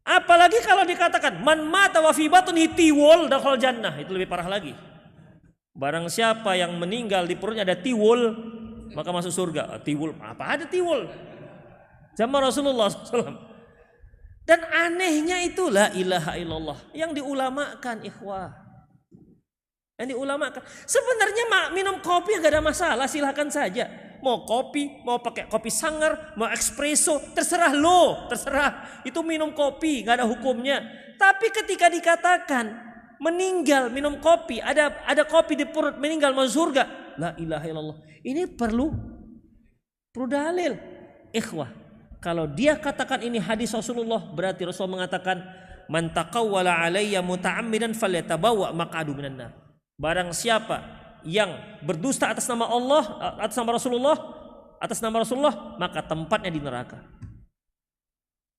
Apalagi kalau dikatakan man mata wa fi batnihi tiwol dakhal jannah, itu lebih parah lagi. Barang siapa yang meninggal di perutnya ada tiwul, maka masuk surga. Tiwul, apa ada tiwul? Zaman Rasulullah SAW. Dan anehnya itu la ilaha illallah yang diulamakan, ikhwah. Yang diulamakan. Sebenarnya minum kopi gak ada masalah, silahkan saja. Mau kopi, mau pakai kopi sangar, mau espresso, terserah lo, terserah. Itu minum kopi, gak ada hukumnya. Tapi ketika dikatakan meninggal minum kopi, ada kopi di perut, meninggal masuk surga, la ilaha illallah. Ini perlu dalil, ikhwah. Kalau dia katakan ini hadis Rasulullah, berarti Rasul mengatakan man taqawwala alayya muta'ammidan falyatabawa maq'adu minan nar. Barang siapa yang berdusta atas nama Allah, atas nama Rasulullah, maka tempatnya di neraka.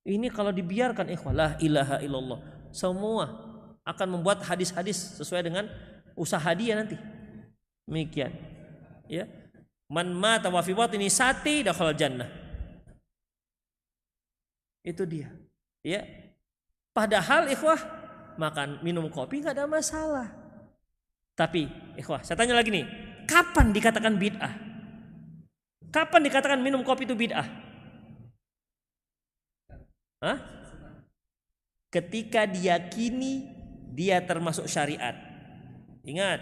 Ini kalau dibiarkan, ikhwah, la ilaha illallah, semua akan membuat hadis-hadis sesuai dengan usaha dia nanti. Demikian. Ya. Man mata wa fi batni sati dakhala jannah. Itu dia. Ya. Padahal ikhwah, makan minum kopi enggak ada masalah. Tapi ikhwah, saya tanya lagi nih, kapan dikatakan bid'ah? Kapan dikatakan minum kopi itu bid'ah? Hah? Ketika diyakini dia termasuk syariat. Ingat,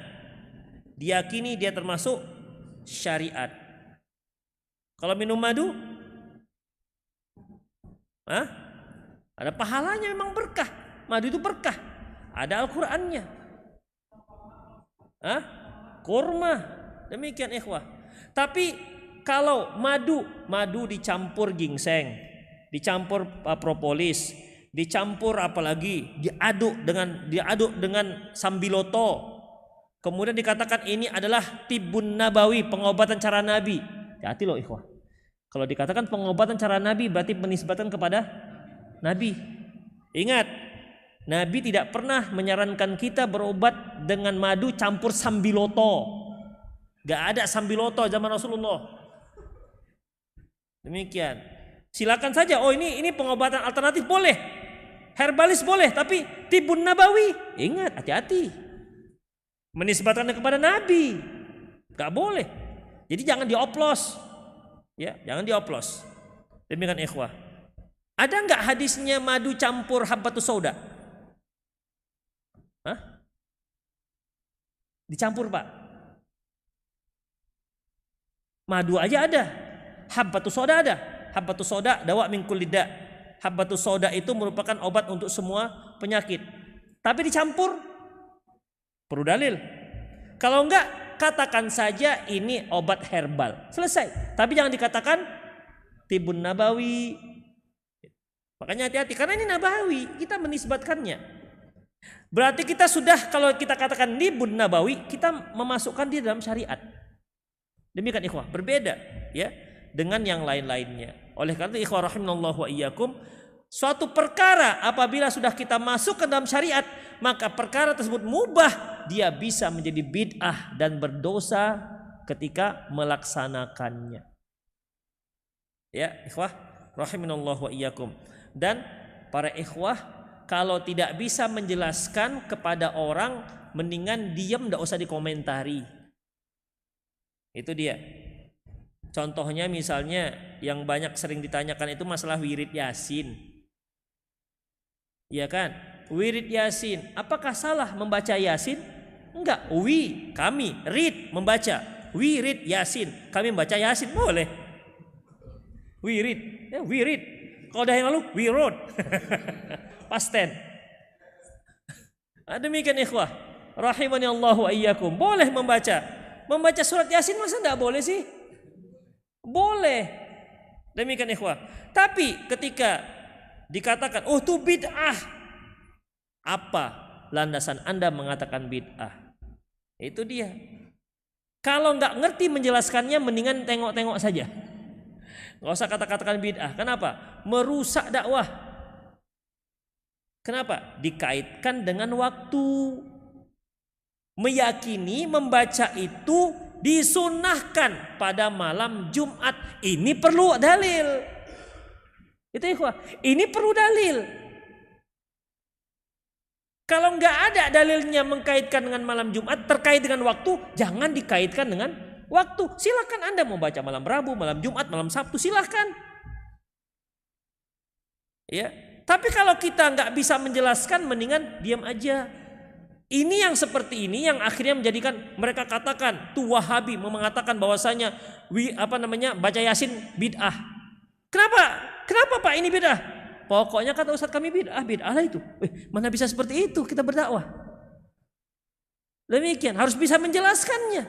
diyakini dia termasuk syariat. Kalau minum madu, ada pahalanya, memang berkah. Madu itu berkah. Ada Al-Qur'annya. Kurma. Demikian ikhwah. Tapi kalau madu dicampur ginseng, dicampur propolis, dicampur apalagi diaduk dengan sambiloto, kemudian dikatakan ini adalah tibun nabawi, pengobatan cara Nabi. Hati loh ikhwah. Kalau dikatakan pengobatan cara Nabi berarti menisbatkan kepada Nabi. Ingat, Nabi tidak pernah menyarankan kita berobat dengan madu campur sambiloto. Gak ada sambiloto zaman Rasulullah. Demikian. Silakan saja. Oh ini pengobatan alternatif boleh. Herbalis boleh, tapi tibun nabawi, ingat, hati-hati. Menisbatkannya kepada Nabi, gak boleh. Jadi jangan dioplos, ya, jangan dioplos. Demikian ikhwah. Ada nggak hadisnya madu campur habbatus sauda? Dicampur pak? Madu aja ada, habbatus sauda ada. Habbatus sauda dawa min kulli da'. Habbatus sauda itu merupakan obat untuk semua penyakit. Tapi dicampur perlu dalil. Kalau enggak, katakan saja ini obat herbal. Selesai. Tapi jangan dikatakan tibun nabawi. Makanya hati-hati karena ini nabawi, kita menisbatkannya. Berarti kita sudah, kalau kita katakan tibun nabawi, kita memasukkan dia dalam syariat. Demikian ikhwah, berbeda ya dengan yang lain-lainnya. Oleh karena itu ikhwah rahimanallahu wa iyyakum, suatu perkara apabila sudah kita masuk ke dalam syariat, maka perkara tersebut mubah, dia bisa menjadi bid'ah dan berdosa ketika melaksanakannya. Ya, ikhwah rahimanallahu wa iyyakum. Dan para ikhwah, kalau tidak bisa menjelaskan kepada orang, mendingan diam, enggak usah dikomentari. Itu dia. Contohnya misalnya yang banyak sering ditanyakan itu masalah wirid Yasin. Iya kan? Wirid Yasin, apakah salah membaca Yasin? Enggak. Kami read membaca. We read Yasin. Kami membaca Yasin boleh. We read. Ya, we read. Kalau dah yang lalu we wrote. Past tense. Demikian ikhwah. Rahimani Allah wa iyyakum. Boleh membaca. Membaca surat Yasin masa enggak boleh sih? Boleh. Demikian ikhwah. Tapi ketika dikatakan oh itu bid'ah, apa landasan Anda mengatakan bid'ah? Itu dia. Kalau nggak ngerti menjelaskannya, mendingan tengok-tengok saja. Nggak usah katakan bid'ah. Kenapa? Merusak dakwah. Kenapa? Dikaitkan dengan waktu. Meyakini membaca itu disunahkan pada malam Jumat. Ini perlu dalil. Itu ikhwah. Ini perlu dalil. Kalau nggak ada dalilnya mengkaitkan dengan malam Jumat terkait dengan waktu, jangan dikaitkan dengan waktu. Silakan Anda mau baca malam Rabu, malam Jumat, malam Sabtu, silakan. Ya, tapi kalau kita nggak bisa menjelaskan, mendingan diam aja. Ini yang seperti ini yang akhirnya menjadikan mereka katakan tuh Wahabi mengatakan bahwasanya baca Yasin bid'ah. Kenapa Pak ini bid'ah? Pokoknya kata Ustadz kami bid'ah lah itu. Mana bisa seperti itu kita berdakwah. Demikian harus bisa menjelaskannya.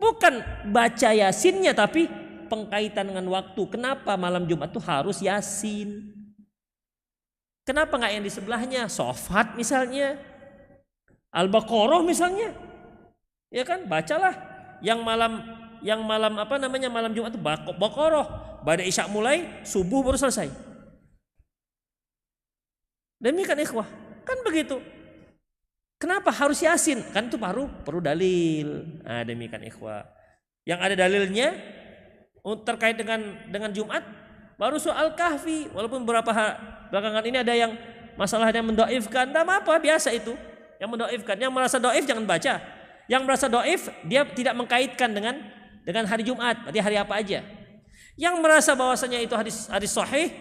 Bukan baca Yasinnya tapi pengkaitan dengan waktu. Kenapa malam Jumat itu harus Yasin? Kenapa nggak yang di sebelahnya? Shofat misalnya, Al-Baqarah misalnya, ya kan? Bacalah yang malam malam Jumat itu Baqarah. Pada Isya mulai, subuh baru selesai. Demikian ikhwah, kan begitu. Kenapa harus Yasin? Kan itu perlu dalil. Nah, demikian ikhwah. Yang ada dalilnya terkait dengan Jumat baru soal Kahfi. Walaupun belakangan ini ada yang masalahnya mendoifkan, tidak apa biasa itu. Yang mendoifkan, yang merasa doif jangan baca. Yang merasa doif dia tidak mengkaitkan dengan hari Jumat, berarti hari apa aja. Yang merasa bahwasanya itu hadis sahih,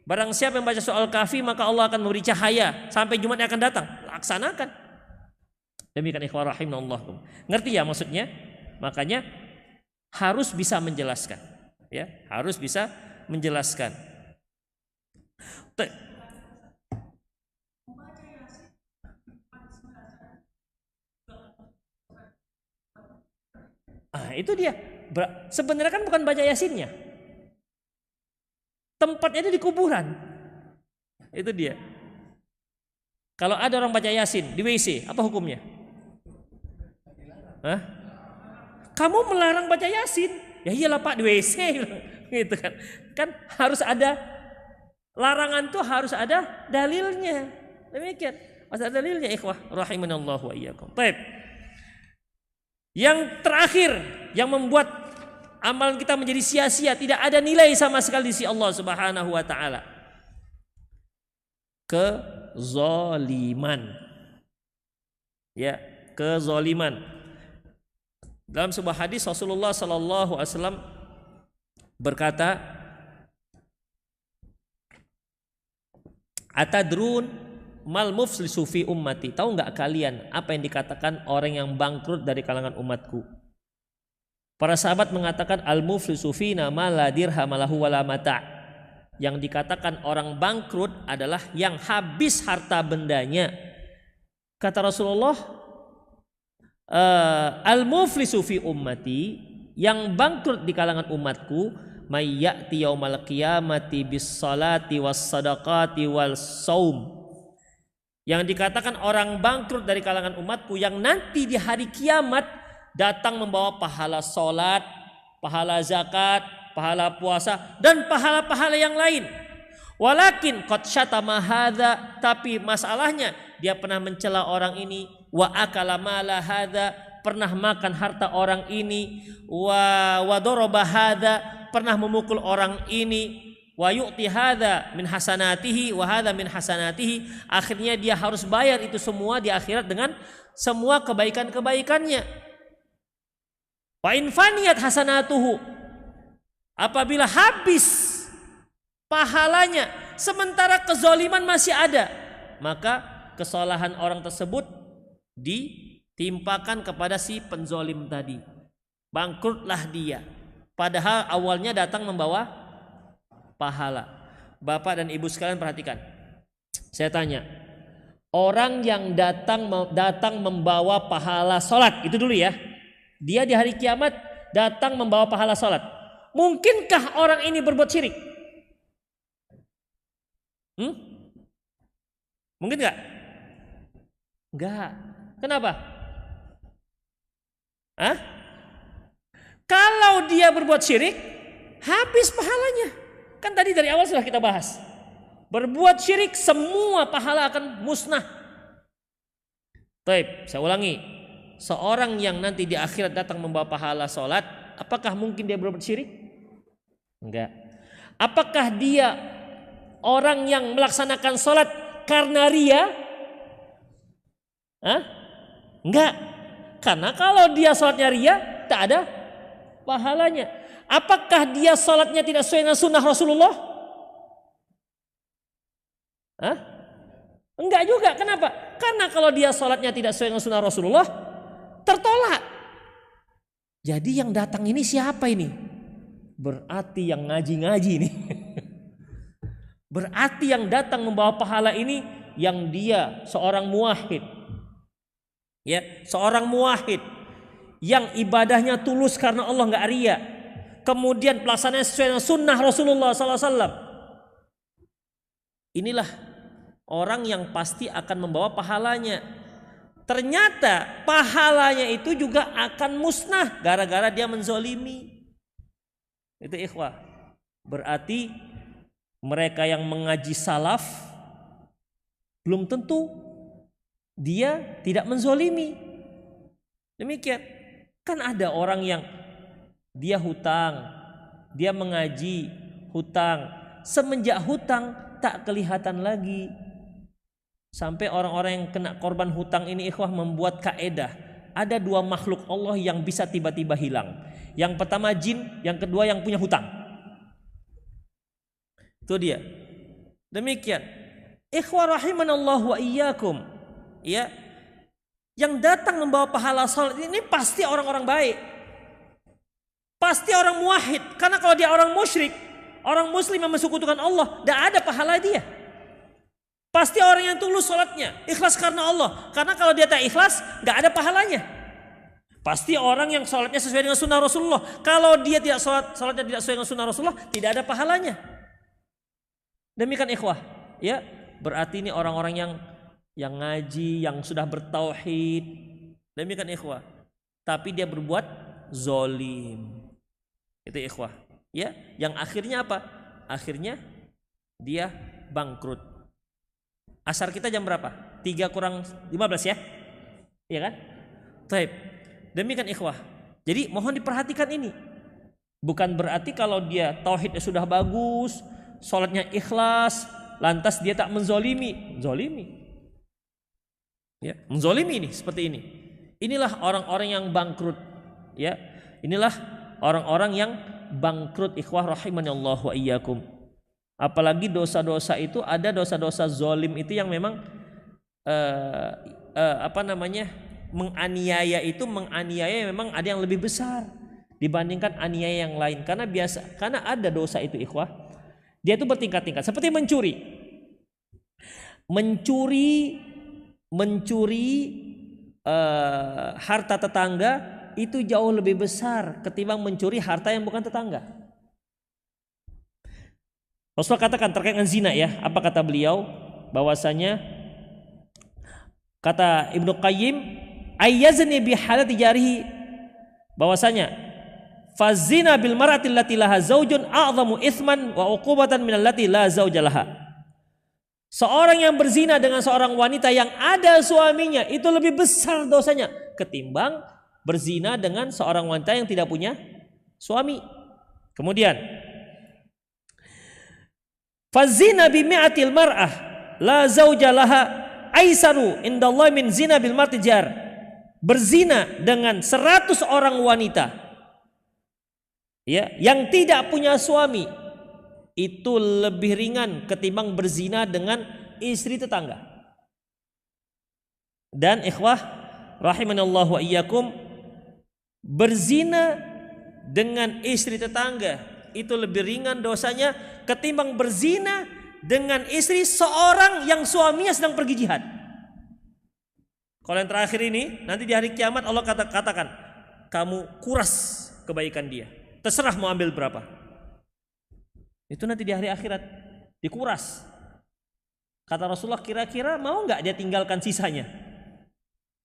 barang siapa yang baca soal Kahfi maka Allah akan memberi cahaya sampai Jumat yang akan datang. Laksanakan. Demikian ikhwah rahimakumullah. Ngerti ya maksudnya? Makanya harus bisa menjelaskan. Ya, harus bisa menjelaskan. Itu dia. Sebenarnya kan bukan baca Yasinnya. Tempatnya itu di kuburan. Itu dia. Kalau ada orang baca Yasin di WC, apa hukumnya? Hah? Kamu melarang baca Yasin? Ya iyalah Pak, di WC gitu kan. Kan harus ada larangan tuh, harus ada dalilnya. Demikian. Harus ada dalilnya ikhwah rahimanallahu wa iyyakum. Baik. Yang terakhir yang membuat amalan kita menjadi sia-sia, tidak ada nilai sama sekali di sisi Allah Subhanahu wa taala. Kezaliman. Ya, kezaliman. Dalam sebuah hadis Rasulullah sallallahu alaihi wasallam berkata, "Atadrun mal muflisu fi ummati?" Tahu enggak kalian apa yang dikatakan orang yang bangkrut dari kalangan umatku? Para sahabat mengatakan al muflisu fina ma la dirham lahu wala mata'. Yang dikatakan orang bangkrut adalah yang habis harta bendanya. Kata Rasulullah, al-muflisu fi ummati, yang bangkrut di kalangan umatku, may ya'ti yaumal qiyamati bis salati was sadaqati wal saum. Yang dikatakan orang bangkrut dari kalangan umatku yang nanti di hari kiamat datang membawa pahala salat, pahala zakat, pahala puasa dan pahala-pahala yang lain. Walakin qad syatama hadza, tapi masalahnya dia pernah mencela orang ini, wa akala mala hadza, pernah makan harta orang ini, wa daraba hadza, pernah memukul orang ini, wa yu'ti hadza min hasanatihi wa hadza min hasanatihi. Akhirnya dia harus bayar itu semua di akhirat dengan semua kebaikan-kebaikannya. Wa in faniyat hasanatuhu, apabila habis pahalanya sementara kezaliman masih ada, maka kesalahan orang tersebut ditimpakan kepada si penzolim tadi. Bangkrutlah dia, padahal awalnya datang membawa pahala. Bapak dan ibu sekalian perhatikan, saya tanya, orang yang datang membawa pahala sholat, itu dulu ya, dia di hari kiamat datang membawa pahala sholat, mungkinkah orang ini berbuat syirik? Mungkin nggak? Enggak. Kenapa? Kalau dia berbuat syirik, habis pahalanya. Kan tadi dari awal sudah kita bahas. Berbuat syirik semua pahala akan musnah. Baik, saya ulangi. Seorang yang nanti di akhirat datang membawa pahala sholat, apakah mungkin dia berbuat syirik? Enggak. Apakah dia orang yang melaksanakan sholat karena ria? Hah? Enggak. Karena kalau dia sholatnya ria, tak ada pahalanya. Apakah dia sholatnya tidak sesuai dengan sunnah Rasulullah? Hah? Enggak juga. Kenapa? Karena kalau dia sholatnya tidak sesuai dengan sunnah Rasulullah, tertolak. Jadi yang datang ini siapa ini? Berarti yang ngaji-ngaji nih. Berarti yang datang membawa pahala ini yang dia seorang muwahhid. Ya, seorang muwahhid yang ibadahnya tulus karena Allah, enggak ria. Kemudian pelaksanaannya sesuai dengan sunnah Rasulullah SAW. Inilah orang yang pasti akan membawa pahalanya. Ternyata pahalanya itu juga akan musnah gara-gara dia menzolimi. Itu ikhwah. Berarti mereka yang mengaji salaf belum tentu dia tidak menzolimi. Demikian. Kan ada orang yang dia hutang, dia mengaji hutang, semenjak hutang tak kelihatan lagi. Sampai orang-orang yang kena korban hutang ini ikhwah membuat kaedah. Ada dua makhluk Allah yang bisa tiba-tiba hilang. Yang pertama jin, yang kedua yang punya hutang. Itu dia. Demikian. Ikhwah rahimanallahu wa iyyakum. Ya. Yang datang membawa pahala salat ini pasti orang-orang baik. Pasti orang muwahhid. Karena kalau dia orang musyrik, orang muslim yang mensekutukan Allah, tidak ada pahala dia. Pasti orang yang tulus sholatnya, ikhlas karena Allah. Karena kalau dia tak ikhlas, nggak ada pahalanya. Pasti orang yang sholatnya sesuai dengan sunnah Rasulullah. Kalau dia tidak sholatnya tidak sesuai dengan sunnah Rasulullah, tidak ada pahalanya. Demikian ikhwah, ya. Berarti ini orang-orang yang ngaji, yang sudah bertauhid. Demikian ikhwah. Tapi dia berbuat zolim. Itu ikhwah, ya. Yang akhirnya apa? Akhirnya dia bangkrut. Asar kita jam berapa? 3:15 ya? Iya kan? Baik. Demikian ikhwah. Jadi mohon diperhatikan ini. Bukan berarti kalau dia tauhidnya sudah bagus, sholatnya ikhlas, lantas dia tak menzolimi. Zolimi. Ya, menzolimi ini seperti ini. Inilah orang-orang yang bangkrut. Ya, inilah orang-orang yang bangkrut ikhwah rahimanallahu wa iyyakum. Apalagi dosa-dosa itu ada dosa-dosa zolim itu yang memang menganiaya memang ada yang lebih besar dibandingkan aniaya yang lain. Karena ada dosa itu ikhwah, dia itu bertingkat-tingkat. Seperti mencuri harta tetangga itu jauh lebih besar ketimbang mencuri harta yang bukan tetangga. Rasulullah katakan terkait dengan zina ya, apa kata beliau? Bahwasanya kata Ibnu Qayyim, ayyazni bi halati jarihi, bahwasanya fazina bil mar'ati allati laha zaujun a'zamu itsman wa uqubatan min allati la zauja laha. Seorang yang berzina dengan seorang wanita yang ada suaminya itu lebih besar dosanya ketimbang berzina dengan seorang wanita yang tidak punya suami. Kemudian fazina bi mi'atil mar'ah la zauja laha aisaru indallahi min zina bil martijar. Berzina dengan 100 orang wanita ya yang tidak punya suami itu lebih ringan ketimbang berzina dengan istri tetangga. Dan ikhwah rahimanallahu wa iyyakum, berzina dengan istri tetangga itu lebih ringan dosanya ketimbang berzina dengan istri seorang yang suaminya sedang pergi jihad. Kalau yang terakhir ini nanti di hari kiamat Allah katakan kamu kuras kebaikan dia, terserah mau ambil berapa. Itu nanti di hari akhirat dikuras. Kata Rasulullah, kira-kira mau nggak dia tinggalkan sisanya?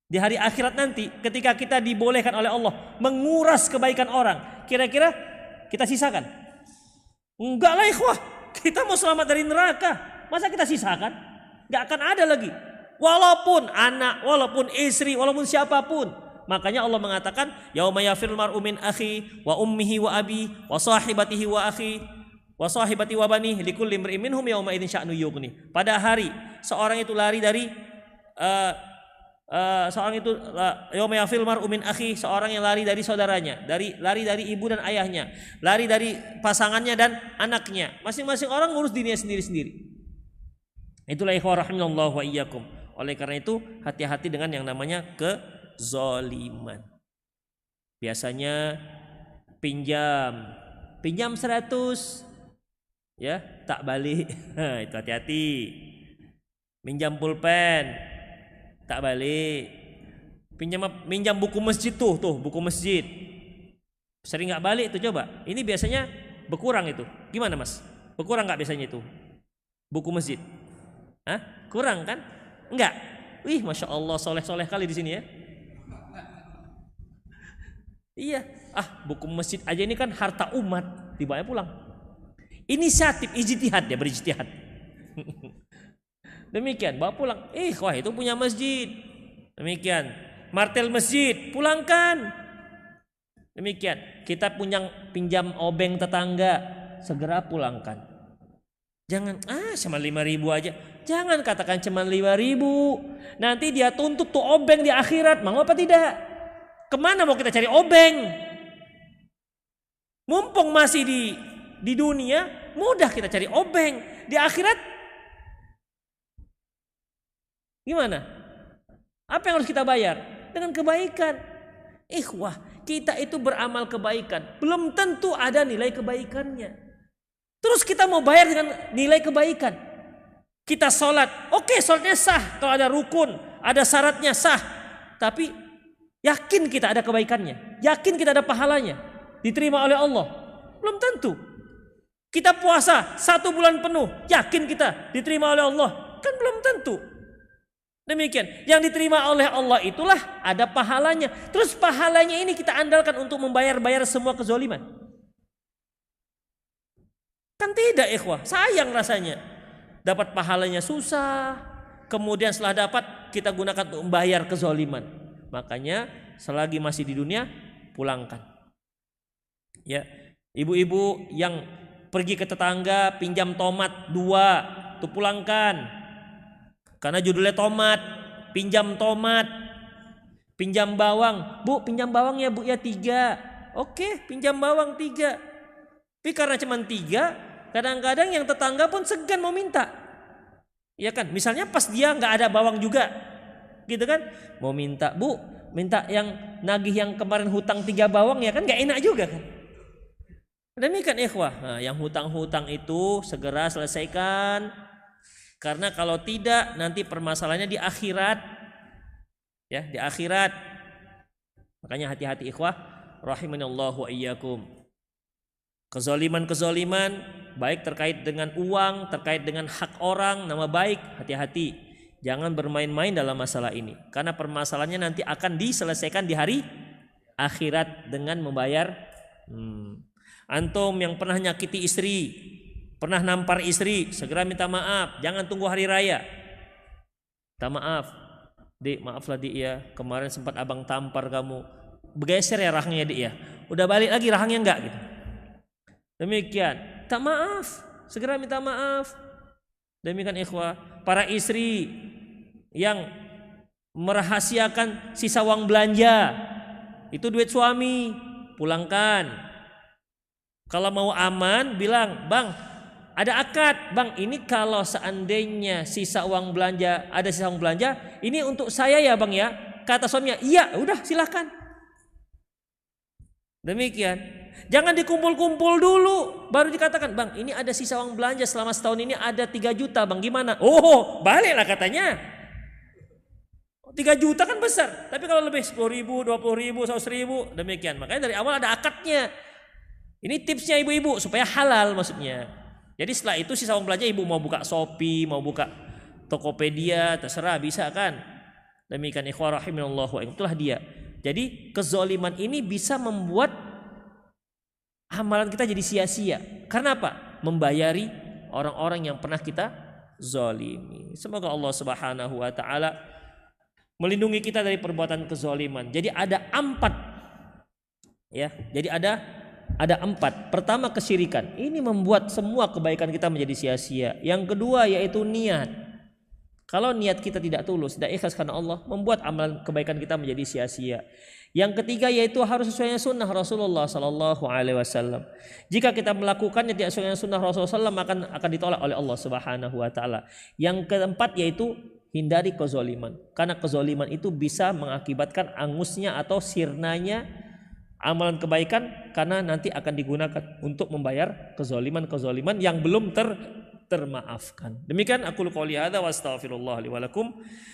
Di hari akhirat nanti ketika kita dibolehkan oleh Allah menguras kebaikan orang, kira-kira kita sisakan? Enggak lah ikhwah, kita mau selamat dari neraka, masa kita sisakan? Gak akan ada lagi. Walaupun anak, walaupun istri, walaupun siapapun. Makanya Allah mengatakan, yauma yafirul mar'u min akhi wa ummihi wa abi wa sahibatihi wa akhi wa sahibati wa bani likulli imri'in minhum yauma idzin sya'nu yughni. Pada hari seorang itu lari dari seorang itu yauma yafil mar'u min akhi, seorang yang lari dari saudaranya, lari dari ibu dan ayahnya, lari dari pasangannya dan anaknya. Masing-masing orang ngurus dirinya sendiri-sendiri. Itulah ikhwah rahimallahu wa iyyakum. Oleh karena itu hati-hati dengan yang namanya kezaliman. Biasanya pinjam 100 ya, tak balik. Itu hati-hati. Minjam pulpen, tak balik. Minjam buku masjid tuh buku masjid. Sering nggak balik tuh, coba. Ini biasanya berkurang itu. Gimana Mas? Berkurang nggak biasanya itu? Buku masjid? Hah? Kurang kan? Enggak. Wih, masya Allah, soleh-soleh kali di sini ya. Iya. Buku masjid aja ini kan harta umat, dibawa pulang. Inisiatif, ijtihad, ya berijtihad. Demikian, bawa pulang. Wah itu punya masjid. Demikian, martel masjid, pulangkan. Demikian, kita pinjam obeng tetangga, segera pulangkan. Jangan cuma 5.000 aja. Jangan katakan cuma 5.000. Nanti dia tuntut tuh obeng di akhirat, mau apa tidak? Kemana mau kita cari obeng? Mumpung masih di dunia, mudah kita cari obeng. Di akhirat gimana? Apa yang harus kita bayar? Dengan kebaikan. Ikhwah, kita itu beramal kebaikan, belum tentu ada nilai kebaikannya. Terus kita mau bayar dengan nilai kebaikan. Kita sholat, oke, sholatnya sah. Kalau ada rukun, ada syaratnya sah. Tapi yakin kita ada kebaikannya, yakin kita ada pahalanya, diterima oleh Allah? Belum tentu. Kita puasa 1 bulan penuh, yakin kita diterima oleh Allah? Kan belum tentu. Demikian, yang diterima oleh Allah itulah ada pahalanya. Terus pahalanya ini kita andalkan untuk membayar semua kezaliman? Kan tidak, ikhwah. Sayang rasanya. Dapat pahalanya susah, kemudian setelah dapat kita gunakan untuk membayar kezaliman. Makanya selagi masih di dunia, pulangkan. Ya, ibu-ibu yang pergi ke tetangga pinjam tomat 2, tuh pulangkan. Karena judulnya tomat, pinjam tomat. Pinjam bawang, Bu, pinjam bawang ya Bu ya 3. Oke, pinjam bawang 3. Tapi karena cuma 3, kadang-kadang yang tetangga pun segan mau minta. Ya kan, misalnya pas dia nggak ada bawang juga, gitu kan, mau minta, Bu, minta yang nagih yang kemarin hutang 3 bawang, ya kan nggak enak juga kan. Demikian ikhwah, nah, yang hutang-hutang itu segera selesaikan, karena kalau tidak nanti permasalahannya di akhirat, ya di akhirat. Makanya hati-hati ikhwah, rahimanallahu wa iyyakum. Kezaliman baik terkait dengan uang, terkait dengan hak orang, nama baik, hati-hati. Jangan bermain-main dalam masalah ini, karena permasalahannya nanti akan diselesaikan di hari akhirat dengan membayar. Antum yang pernah nyakiti istri, pernah nampar istri, segera minta maaf, jangan tunggu hari raya. Minta maaf, Dik, maaflah Dik ya, kemarin sempat abang tampar kamu, bergeser ya rahangnya Dik ya, udah balik lagi rahangnya enggak gitu. Demikian, tak maaf, segera minta maaf. Demikian ikhwah, para istri yang merahasiakan sisa uang belanja, itu duit suami, pulangkan. Kalau mau aman, bilang, Bang, ada akad, Bang, ini kalau seandainya sisa uang belanja, ada sisa uang belanja, ini untuk saya ya Bang ya. Kata suaminya, iya, udah silakan. Demikian. Jangan dikumpul-kumpul dulu, baru dikatakan, Bang, ini ada sisa uang belanja selama setahun ini ada 3 juta, Bang, gimana? Oh, baliklah katanya. 3 juta kan besar, tapi kalau lebih 10.000, 20.000, 100.000, demikian. Makanya dari awal ada akadnya. Ini tipsnya ibu-ibu supaya halal maksudnya. Jadi setelah itu sisa uang belanja ibu mau buka Shopee, mau buka Tokopedia, terserah bisa kan. Demikian ikhwah rahimanallahu wa itulah dia. Jadi kezaliman ini bisa membuat amalan kita jadi sia-sia. Karena apa? Membayari orang-orang yang pernah kita zalimi. Semoga Allah Subhanahu wa taala melindungi kita dari perbuatan kezaliman. Jadi ada 4. Ya, jadi ada 4. Pertama, kesyirikan. Ini membuat semua kebaikan kita menjadi sia-sia. Yang kedua yaitu niat. Kalau niat kita tidak tulus, tidak ikhlas karena Allah, membuat amalan kebaikan kita menjadi sia-sia. Yang ketiga yaitu harus sesuai sunnah Rasulullah Sallallahu Alaihi Wasallam. Jika kita melakukannya tidak sesuai sunnah Rasulullah akan ditolak oleh Allah Subhanahu Wa Taala. Yang keempat yaitu hindari kezoliman, karena kezoliman itu bisa mengakibatkan angusnya atau sirnanya amalan kebaikan, karena nanti akan digunakan untuk membayar kezoliman yang belum termaafkan. Demikian aku qouli hadza wa astaghfirullah li wa lakum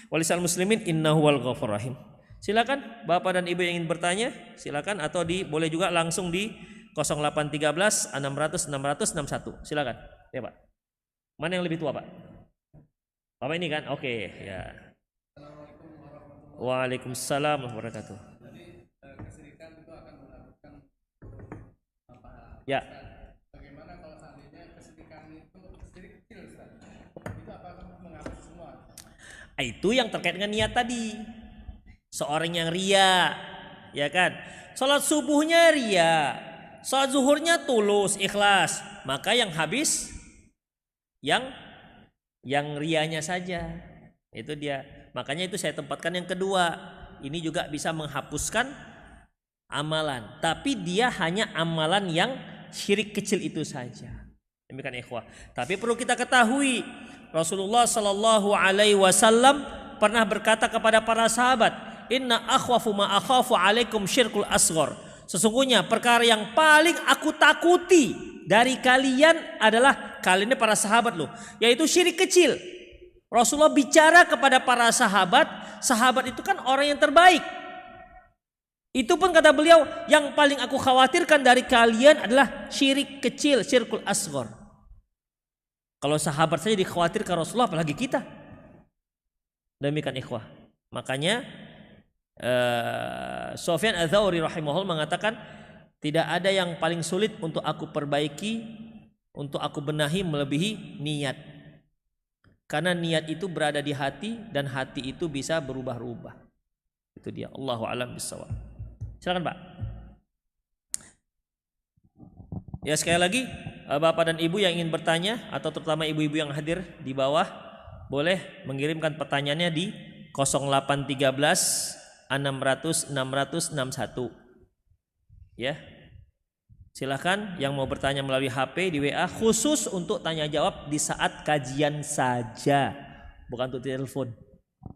wa lisal muslimin innahu wal ghafurur rahim. Silakan Bapak dan Ibu yang ingin bertanya, silakan, atau boleh juga langsung di 0813 600 600 61. Silakan. Ya, Pak. Mana yang lebih tua, Pak? Bapak ini kan? Oke, ya. Waalaikumsalam warahmatullahi wabarakatuh. Kesirikan itu akan melakukan apa? Ya. Bagaimana kalau seandainya kesirikan itu sirik kecil, Ustaz? Itu apakah menghapus semua? Itu yang terkait dengan niat tadi. Seorang yang ria, ya kan? Salat subuhnya ria, salat zuhurnya tulus, ikhlas, maka yang habis yang rianya saja. Itu dia. Makanya itu saya tempatkan yang kedua. Ini juga bisa menghapuskan amalan, tapi dia hanya amalan yang syirik kecil itu saja. Demikian ikhwah. Tapi perlu kita ketahui, Rasulullah Sallallahu Alaihi Wasallam pernah berkata kepada para sahabat, Inna akhwafu ma akhafu alaikum syirkul asghar. Sesungguhnya perkara yang paling aku takuti dari kalian adalah, kalian ini para sahabat loh, yaitu syirik kecil. Rasulullah bicara kepada para sahabat, sahabat itu kan orang yang terbaik. Itu pun kata beliau, yang paling aku khawatirkan dari kalian adalah syirik kecil, syirkul asghar. Kalau sahabat saja dikhawatirkan Rasulullah, apalagi kita. Demikian ikhwah. Makanya Sufyan Ats-Tsauri rahimahullah mengatakan, tidak ada yang paling sulit untuk aku perbaiki, untuk aku benahi melebihi niat. Karena niat itu berada di hati, dan hati itu bisa berubah-ubah. Itu dia. Allahu a'lam bishawab. Silakan Pak. Ya, sekali lagi Bapak dan Ibu yang ingin bertanya, atau terutama ibu-ibu yang hadir di bawah, boleh mengirimkan pertanyaannya di 0813 600 600 61. Ya. Silakan yang mau bertanya melalui HP di WA, khusus untuk tanya jawab di saat kajian saja, bukan untuk telepon.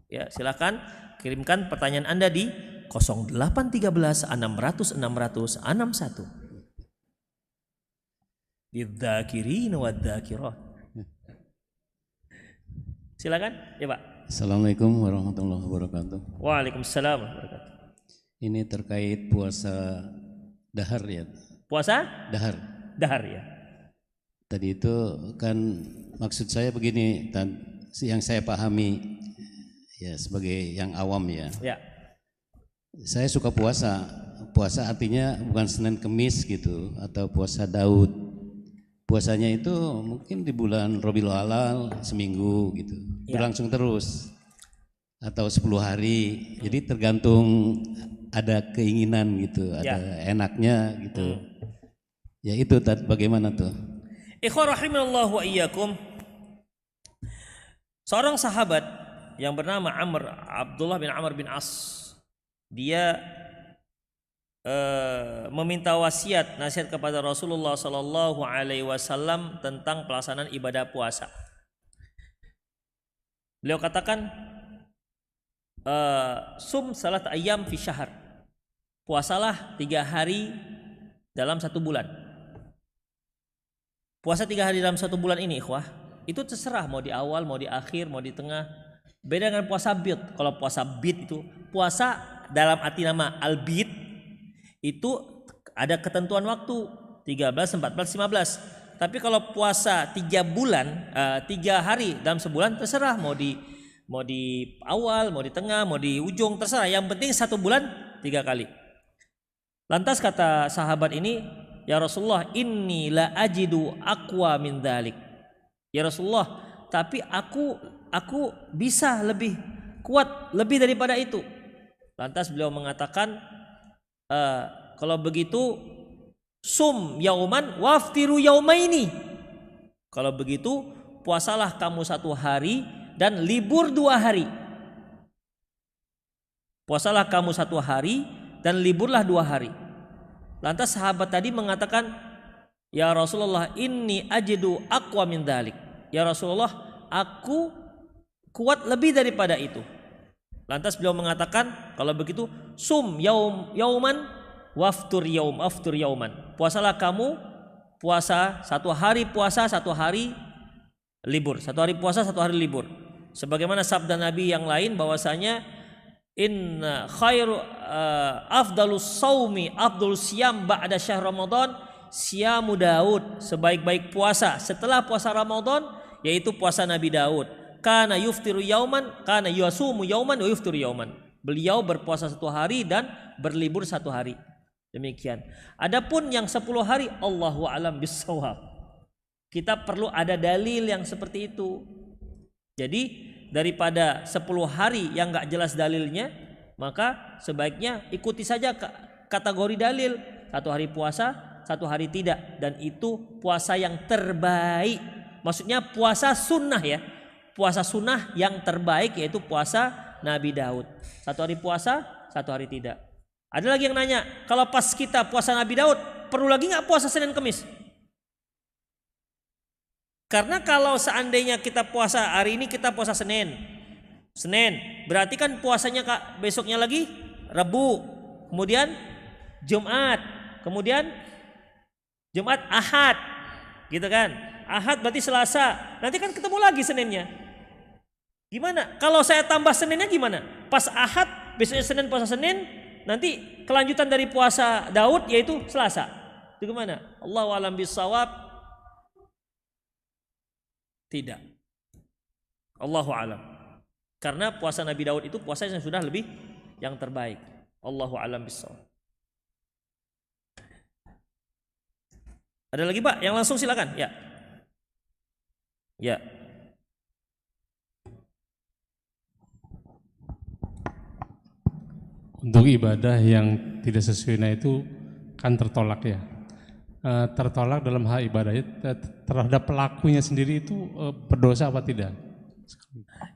Ya, silakan kirimkan pertanyaan Anda di 0813 600 600 61. Lidzakirin wadzakirat. Silakan, ya Pak. Assalamualaikum warahmatullahi wabarakatuh. Waalaikumsalam warahmatullahi wabarakatuh. Ini terkait puasa dahar ya. Puasa? Dahar ya. Tadi itu kan maksud saya begini, yang saya pahami ya sebagai yang awam ya. Ya. Saya suka puasa. Puasa artinya bukan Senin Kemis gitu, atau puasa Daud. Puasanya itu mungkin di bulan Rabiul Awal seminggu gitu, berlangsung terus, atau 10 hari. Jadi tergantung ada keinginan gitu, ada enaknya gitu. Ya itu bagaimana tuh? Ikhwan rahimallahu wa iyyakum. Seorang sahabat yang bernama Abdullah bin Amr bin As, dia meminta nasihat kepada Rasulullah Sallallahu Alaihi Wasallam tentang pelaksanaan ibadah puasa. Beliau katakan, sum salat ayyam fi syahr. Puasalah 3 hari dalam 1 bulan. Puasa 3 hari dalam 1 bulan ini, ikhwah, itu terserah mau di awal, mau di akhir, mau di tengah. Beda dengan puasa bid. Kalau puasa bid itu puasa dalam arti nama al-bid, itu ada ketentuan waktu 13, 14, 15. Tapi kalau puasa 3 bulan, 3 hari dalam sebulan, terserah mau di awal, mau di tengah, mau di ujung, terserah. Yang penting 1 bulan 3 kali. Lantas kata sahabat ini, ya Rasulullah, inni la ajidu aqwa min dzalik. Ya Rasulullah, tapi aku bisa lebih kuat lebih daripada itu. Lantas beliau mengatakan, kalau begitu sum yauman waftiru yaumaini. Kalau begitu puasalah kamu 1 hari dan libur 2 hari. Puasalah kamu 1 hari dan liburlah 2 hari. Lantas sahabat tadi mengatakan, ya Rasulullah, inni ajidu aqwa min dzalik. Ya Rasulullah, aku kuat lebih daripada itu. Lantas beliau mengatakan, kalau begitu sum yauman waftur yauman. Puasalah kamu, puasa 1 hari puasa, 1 hari libur. 1 hari puasa, 1 hari libur. Sebagaimana sabda Nabi yang lain bahwasanya inna khairu afdalus saumi afdalus siyam ba'da syahr Ramadan siyamu Daud. Sebaik-baik puasa setelah puasa Ramadan yaitu puasa Nabi Daud. Kana yuftiru yauman, kana yasumu yauman wa yuftiru yauman. Beliau berpuasa 1 hari dan berlibur 1 hari. Demikian. Adapun yang 10 hari, Allahu a'lam bissawab. Kita perlu ada dalil yang seperti itu. Jadi daripada 10 hari yang enggak jelas dalilnya, maka sebaiknya ikuti saja kategori dalil. 1 hari puasa, 1 hari tidak, dan itu puasa yang terbaik. Maksudnya puasa sunnah ya. Puasa sunnah yang terbaik yaitu puasa Nabi Daud. 1 hari puasa, 1 hari tidak. Ada lagi yang nanya, kalau pas kita puasa Nabi Daud, perlu lagi nggak puasa Senin Kemis? Karena kalau seandainya kita puasa hari ini, kita puasa Senin, berarti kan puasanya besoknya lagi Rabu, kemudian Jumat, kemudian Jumat Ahad, gitu kan? Ahad berarti Selasa, nanti kan ketemu lagi Seninnya. Gimana? Kalau saya tambah Seninnya gimana? Pas Ahad, besoknya Senin puasa Senin, nanti kelanjutan dari puasa Daud yaitu Selasa. Itu gimana? Allahu a'lam bishawab. Tidak. Allahu a'lam. Karena puasa Nabi Daud itu puasa yang sudah lebih yang terbaik. Allahu a'lam bishawab. Ada lagi Pak? Yang langsung silakan. Ya. Ya. Untuk ibadah yang tidak sesuai itu kan tertolak ya. Tertolak dalam hal ibadahnya terhadap pelakunya sendiri itu berdosa apa tidak?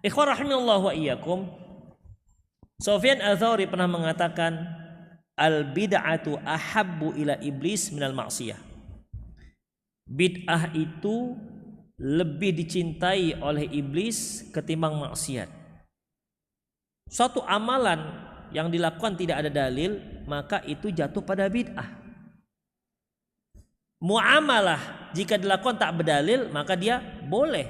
Ikhwan rahimallahu wa iyyakum. Sufyan Ats-Tsauri pernah mengatakan al bid'atu ahabbu ila iblis minal ma'siyah. Bid'ah itu lebih dicintai oleh iblis ketimbang maksiat. Suatu amalan yang dilakukan tidak ada dalil, maka itu jatuh pada bid'ah. Muamalah jika dilakukan tak berdalil, maka dia boleh,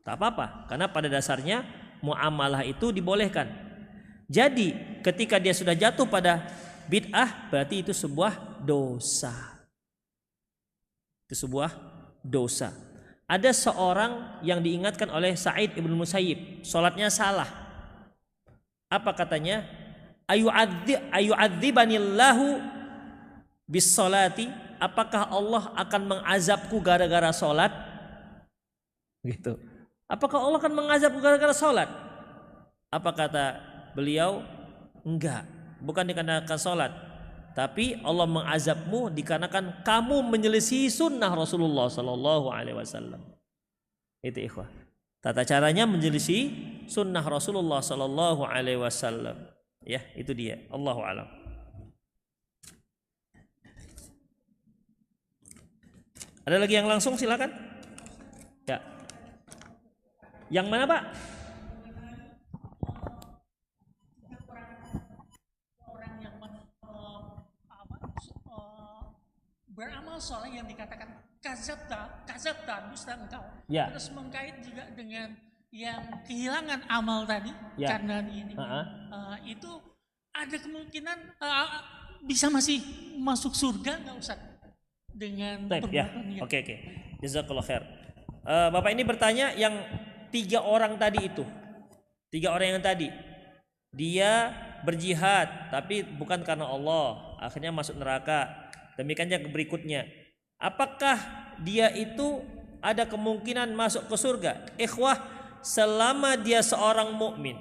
tak apa-apa, karena pada dasarnya muamalah itu dibolehkan. Jadi ketika dia sudah jatuh pada bid'ah, berarti itu sebuah dosa. Itu sebuah dosa. Ada seorang yang diingatkan oleh Sa'id ibn Musayyib, sholatnya salah. Apa katanya? Ayu'adzibanillahu bis sholati. Apakah Allah akan mengazabku gara-gara sholat? Gitu. Apakah Allah akan mengazabku gara-gara sholat? Apa kata beliau? Enggak, bukan dikarenakan sholat, tapi Allah mengazabmu dikarenakan kamu menyelisihi sunnah Rasulullah Sallallahu Alaihi Wasallam. Itu ikhwah. Tata caranya menyelisihi sunnah Rasulullah Sallallahu Alaihi Wasallam. Ya, itu dia. Allahu a'lam. Ada lagi yang langsung silakan. Ya. Yang mana Pak? Orang yang beramal soleh yang dikatakan kazabta dusta engkau. Ya. Terus mengkait juga dengan yang kehilangan amal tadi Ya. karena ini itu ada kemungkinan bisa masih masuk surga nggak Ustaz? Dengan Ya. perbuatannya. Oke. Jazakallah khair. Bapak ini bertanya yang 3 orang tadi itu. 3 orang yang tadi. Dia berjihad tapi bukan karena Allah, akhirnya masuk neraka. Demikian yang berikutnya. Apakah dia itu ada kemungkinan masuk ke surga? Ikhwah, selama dia seorang mukmin,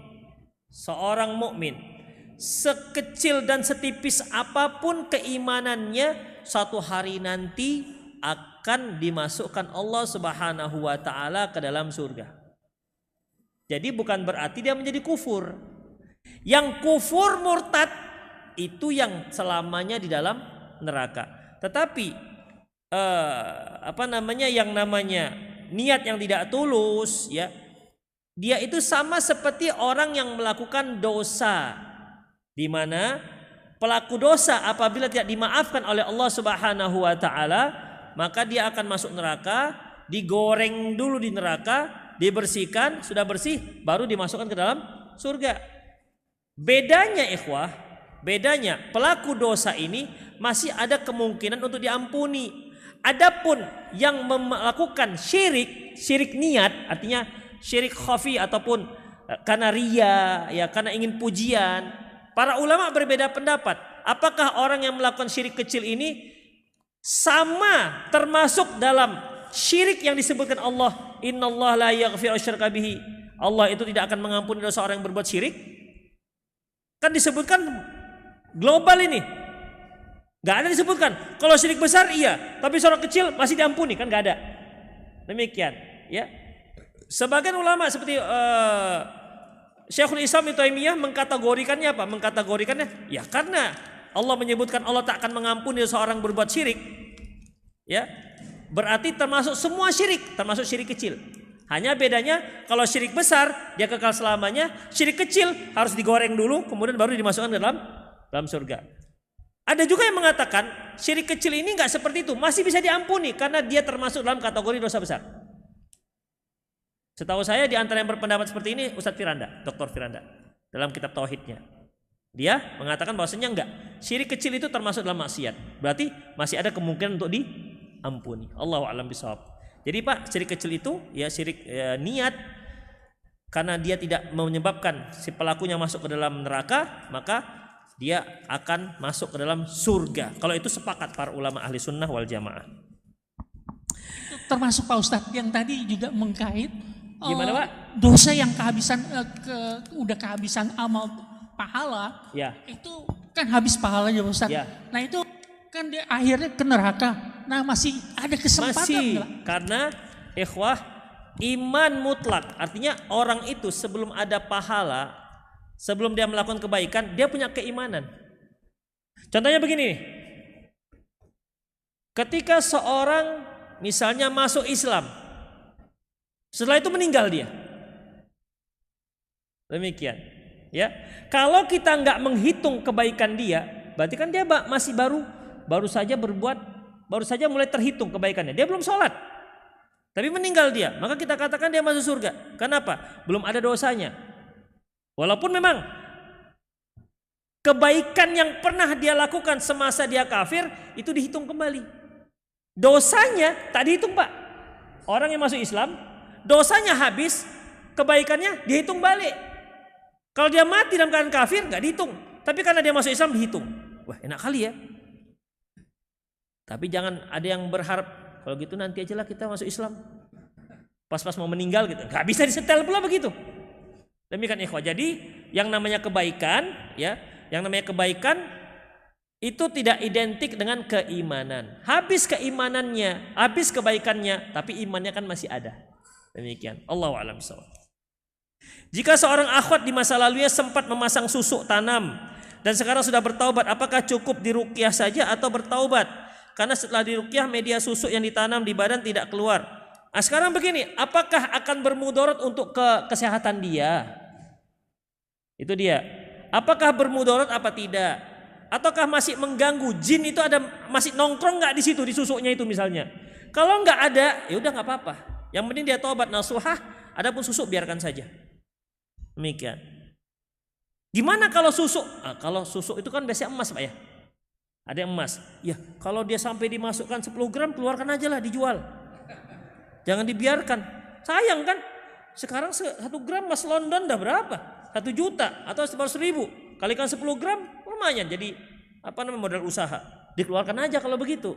sekecil dan setipis apapun keimanannya, suatu hari nanti akan dimasukkan Allah Subhanahu wa taala ke dalam surga. Jadi bukan berarti dia menjadi kufur. Yang kufur murtad itu yang selamanya di dalam neraka. Tetapi yang namanya niat yang tidak tulus, ya, dia itu sama seperti orang yang melakukan dosa, di mana pelaku dosa apabila tidak dimaafkan oleh Allah Subhanahu wa taala, maka dia akan masuk neraka, digoreng dulu di neraka, dibersihkan, sudah bersih baru dimasukkan ke dalam surga. Bedanya ikhwah, bedanya pelaku dosa ini masih ada kemungkinan untuk diampuni. Adapun yang melakukan syirik niat, artinya syirik khafi ataupun karena riya, ya, karena ingin pujian, para ulama berbeda pendapat. Apakah orang yang melakukan syirik kecil ini sama termasuk dalam syirik yang disebutkan Allah, innallaha la yaghfiru asyraka bihi. Allah itu tidak akan mengampuni dosa orang yang berbuat syirik. Kan disebutkan global ini. Gak ada disebutkan. Kalau syirik besar iya, tapi syirik kecil masih diampuni, kan gak ada. Demikian, ya. Sebagian ulama seperti Syekhul Islam Ibnu Taimiyah mengkategorikannya apa? Mengkategorikannya ya karena Allah menyebutkan Allah tak akan mengampuni seorang berbuat syirik. Ya. Berarti termasuk semua syirik, termasuk syirik kecil. Hanya bedanya kalau syirik besar dia kekal selamanya, syirik kecil harus digoreng dulu kemudian baru dimasukkan ke dalam surga. Ada juga yang mengatakan syirik kecil ini enggak seperti itu, masih bisa diampuni karena dia termasuk dalam kategori dosa besar. Setahu saya di antara yang berpendapat seperti ini Ustadz Firanda, Dr. Firanda dalam kitab tauhidnya. Dia mengatakan bahwasanya enggak, syirik kecil itu termasuk dalam maksiat. Berarti masih ada kemungkinan untuk diampuni. Allahu a'lam bishawab. Jadi Pak, syirik kecil itu ya syirik niat, karena dia tidak menyebabkan si pelakunya masuk ke dalam neraka, maka dia akan masuk ke dalam surga. Kalau itu sepakat para ulama ahli sunnah wal jamaah. Termasuk Pak Ustadz yang tadi juga mengkait gimana Pak? Dosa yang kehabisan udah kehabisan amal pahala, ya. Itu kan habis pahalanya Pak Ustadz. Ya. Nah itu kan dia akhirnya ke neraka. Nah masih ada kesempatan. Masih, karena ikhwah iman mutlak, artinya orang itu sebelum ada pahala, sebelum dia melakukan kebaikan, dia punya keimanan. Contohnya begini, ketika seorang misalnya masuk Islam, setelah itu meninggal dia. Demikian, ya. Kalau kita nggak menghitung kebaikan dia, berarti kan dia masih baru saja berbuat, baru saja mulai terhitung kebaikannya. Dia belum sholat, tapi meninggal dia, maka kita katakan dia masuk surga. Kenapa? Belum ada dosanya. Walaupun memang kebaikan yang pernah dia lakukan semasa dia kafir itu dihitung kembali. Dosanya tak dihitung Pak. Orang yang masuk Islam, dosanya habis, kebaikannya dihitung balik. Kalau dia mati dalam keadaan kafir nggak dihitung, tapi karena dia masuk Islam dihitung. Wah enak kali ya. Tapi jangan ada yang berharap kalau gitu nanti aja lah kita masuk Islam. Pas-pas mau meninggal gitu, nggak bisa disetel pula begitu. Demikian ikhwah. Jadi yang namanya kebaikan, ya, yang namanya kebaikan itu tidak identik dengan keimanan. Habis keimanannya, habis kebaikannya, tapi imannya kan masih ada. Demikian. Allahu a'lam bishawab. Jika seorang akhwat di masa lalunya sempat memasang susuk tanam dan sekarang sudah bertaubat, apakah cukup diruqyah saja atau bertaubat? Karena setelah diruqyah media susuk yang ditanam di badan tidak keluar. Nah, sekarang begini, apakah akan bermudarat untuk kesehatan dia? Itu dia. Apakah bermudarat apa tidak? Ataukah masih mengganggu? Jin itu ada masih nongkrong nggak di situ di susuknya itu misalnya? Kalau nggak ada, ya udah nggak apa-apa. Yang penting dia taubat nasuhah. Adapun susuk biarkan saja. Demikian. Gimana kalau susuk? Nah, kalau susuk itu kan biasanya emas Pak ya. Ada yang emas. Ya kalau dia sampai dimasukkan 10 gram keluarkan aja lah dijual. Jangan dibiarkan. Sayang kan? Sekarang 1 gram emas London dah berapa? 1 juta atau 100.000. Kalikan 10 gram lumayan. Jadi modal usaha. Dikeluarkan aja kalau begitu.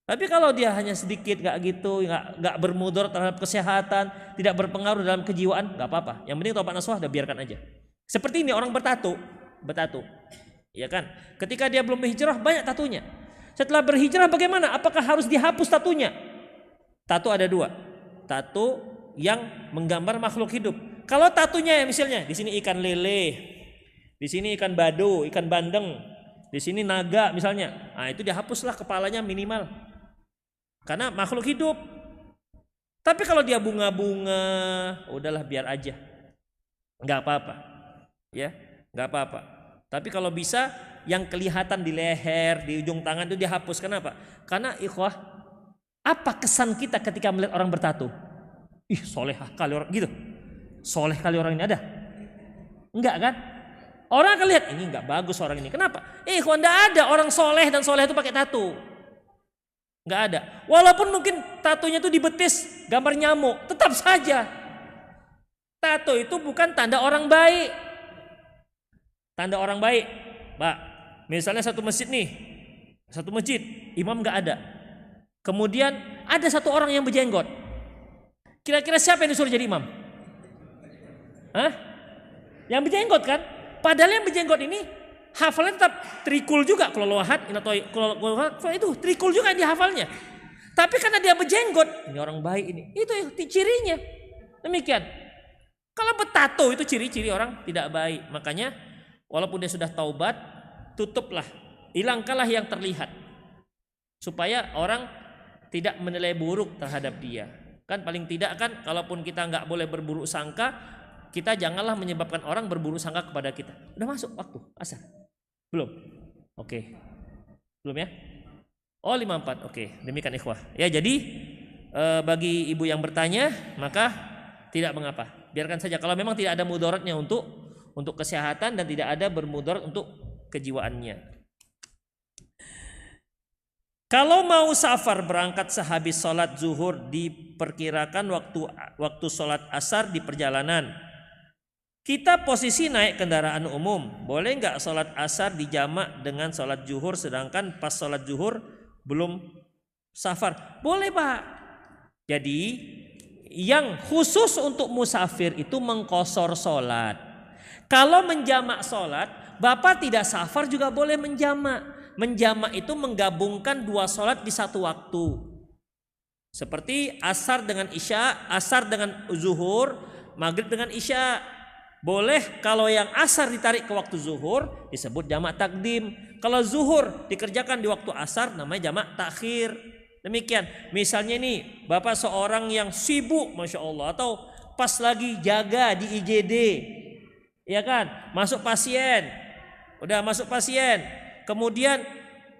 Tapi kalau dia hanya sedikit gak gitu, gak bermudarat terhadap kesehatan, tidak berpengaruh dalam kejiwaan, gak apa-apa. Yang penting taubat nasuha udah biarkan aja. Seperti ini orang bertato. Ya kan? Ketika dia belum berhijrah banyak tatunya. Setelah berhijrah bagaimana? Apakah harus dihapus tatunya? Tato ada 2. Tato yang menggambar makhluk hidup. Kalau tatunya misalnya di sini ikan lele, di sini ikan bado, ikan bandeng, di sini naga misalnya, nah itu dihapuslah kepalanya minimal, karena makhluk hidup. Tapi kalau dia bunga-bunga, udahlah biar aja, nggak apa-apa, ya, nggak apa-apa. Tapi kalau bisa yang kelihatan di leher, di ujung tangan itu dihapus. Kenapa? Karena ikhwah, apa kesan kita ketika melihat orang bertato? Ih, soleh kali orang gitu, soleh kali orang ini ada? Enggak kan? Orang akan lihat ini nggak bagus orang ini. Kenapa? Ikhwah, nggak ada orang soleh dan soleh itu pakai tato. Nggak ada. Walaupun mungkin tatonya itu di betis gambar nyamuk, tetap saja tato itu bukan tanda orang baik. Tanda orang baik, Pak. Misalnya satu masjid nih, satu masjid, imam nggak ada. Kemudian ada satu orang yang berjenggot. Kira-kira siapa yang disuruh jadi imam? Hah? Yang berjenggot kan? Padahal yang berjenggot ini hafalnya tetap trikul juga, kalau itu trikul juga dihafalnya. Tapi karena dia berjenggot, ini orang baik ini. Itu cirinya. Demikian. Kalau bertato itu ciri-ciri orang tidak baik. Makanya walaupun dia sudah taubat, tutuplah, hilangkanlah yang terlihat, supaya orang tidak menilai buruk terhadap dia. Kan paling tidak kan, kalaupun kita nggak boleh berburuk sangka, kita janganlah menyebabkan orang berburuk sangka kepada kita. Udah masuk waktu asar? Belum? Oke. Belum ya? Oh 54. Oke. Demikian ikhwah. Ya jadi bagi ibu yang bertanya, maka tidak mengapa. Biarkan saja kalau memang tidak ada mudaratnya untuk kesehatan dan tidak ada bermudarat untuk kejiwaannya. Kalau mau safar berangkat sehabis sholat zuhur, diperkirakan waktu sholat asar di perjalanan. Kita posisi naik kendaraan umum, boleh nggak sholat asar dijamak dengan sholat zuhur sedangkan pas sholat zuhur belum safar? Boleh Pak. Jadi yang khusus untuk musafir itu mengqosor sholat. Kalau menjamak sholat, Bapak tidak safar juga boleh menjamak. Menjamak itu menggabungkan dua sholat di satu waktu. Seperti asar dengan isya, asar dengan zuhur, maghrib dengan isya. Boleh kalau yang asar ditarik ke waktu zuhur disebut jamak takdim. Kalau zuhur dikerjakan di waktu asar namanya jamak takhir. Demikian. Misalnya ini Bapak seorang yang sibuk Masya Allah, atau pas lagi jaga di IGD, ya kan, masuk pasien, udah masuk pasien, kemudian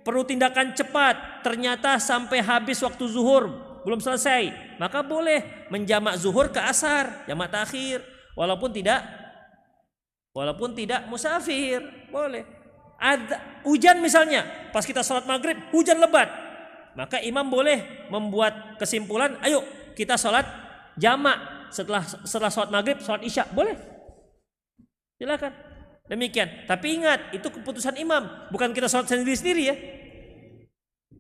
perlu tindakan cepat, ternyata sampai habis waktu zuhur belum selesai, maka boleh menjamak zuhur ke asar, jamak takhir, walaupun tidak musafir, boleh. Ada hujan misalnya, pas kita sholat maghrib hujan lebat, maka imam boleh membuat kesimpulan, ayo kita sholat jamak setelah sholat maghrib, sholat isya, boleh, silakan. Demikian. Tapi ingat, itu keputusan imam, bukan kita sholat sendiri-sendiri ya.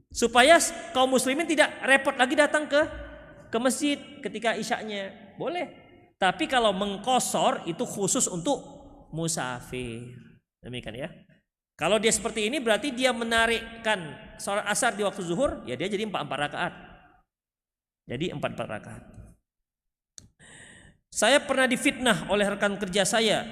Supaya kaum muslimin tidak repot lagi datang ke masjid ketika isyanya, boleh. Tapi kalau mengqosor itu khusus untuk musafir. Demikian ya. Kalau dia seperti ini berarti dia menarikkan sholat asar di waktu zuhur, ya dia jadi 4 rakaat. Jadi 4 rakaat. Saya pernah difitnah oleh rekan kerja saya,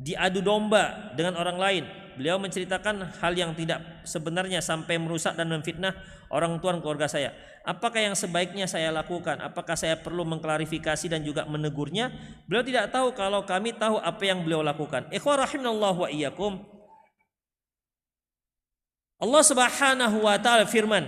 diadu domba dengan orang lain. Beliau menceritakan hal yang tidak sebenarnya sampai merusak dan memfitnah orang tua dan keluarga saya. Apakah yang sebaiknya saya lakukan? Apakah saya perlu mengklarifikasi dan juga menegurnya? Beliau tidak tahu kalau kami tahu apa yang beliau lakukan. Ikhwah rahimanallahu wa iyyakum. Allah Subhanahu wa taala firman,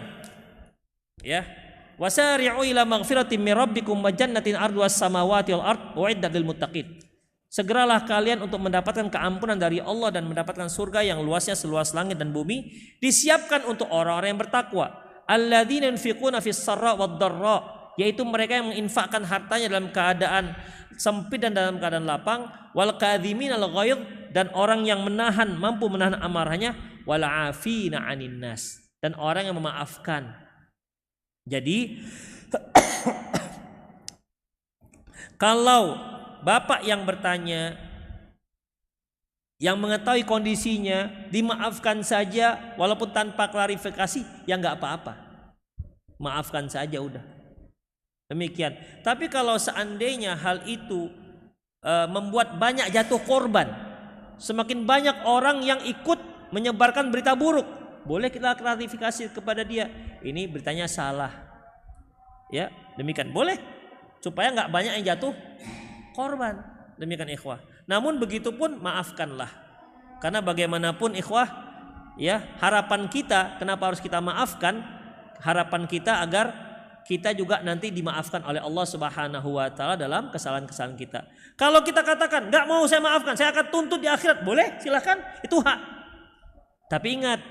ya, wasari'u ila maghfiratin min rabbikum wa jannatin 'arduhas samawati wal ard u'iddat lil muttaqin. Segeralah kalian untuk mendapatkan keampunan dari Allah dan mendapatkan surga yang luasnya seluas langit dan bumi, disiapkan untuk orang-orang yang bertakwa. Alladzina yunfiquna fis sarra wad dharra, yaitu mereka yang menginfakkan hartanya dalam keadaan sempit dan dalam keadaan lapang, wal kadhiminal ghaidh, dan orang yang mampu menahan amarahnya, wal 'afina 'anin nas, dan orang yang memaafkan. Jadi kalau Bapak yang bertanya, yang mengetahui kondisinya, dimaafkan saja walaupun tanpa klarifikasi, ya nggak apa-apa, maafkan saja udah. Demikian. Tapi kalau seandainya hal itu membuat banyak jatuh korban. Semakin banyak orang yang ikut menyebarkan berita buruk, boleh kita klarifikasi kepada dia, ini beritanya salah. Ya, demikian boleh, supaya nggak banyak yang jatuh korban. Demikian ikhwah. Namun begitupun maafkanlah. Karena bagaimanapun ikhwah, ya, harapan kita kenapa harus kita maafkan? Harapan kita agar kita juga nanti dimaafkan oleh Allah Subhanahu wa taala dalam kesalahan-kesalahan kita. Kalau kita katakan nggak mau saya maafkan, saya akan tuntut di akhirat, boleh, silakan, itu hak. Tapi ingat,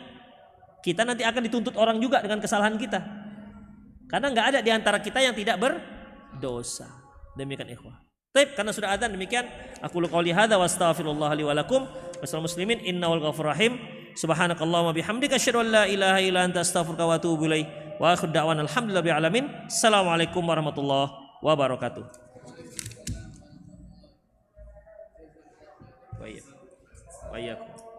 kita nanti akan dituntut orang juga dengan kesalahan kita. Karena nggak ada di antara kita yang tidak berdosa. Demikian ikhwah. Baik, karena sudah adzan demikian, aku qouli hadza wa astaghfirullah li wa lakum. Wassallallahu muslimin innahu ghafurur rahim. Subhanakallahumma bihamdika asyhadu an la ilaha illa anta astaghfiruka wa atubu ilaik. Wa akhiru da'wana alhamdulillahi alamin. Assalamualaikum warahmatullahi wabarakatuh. Wa iyyakum.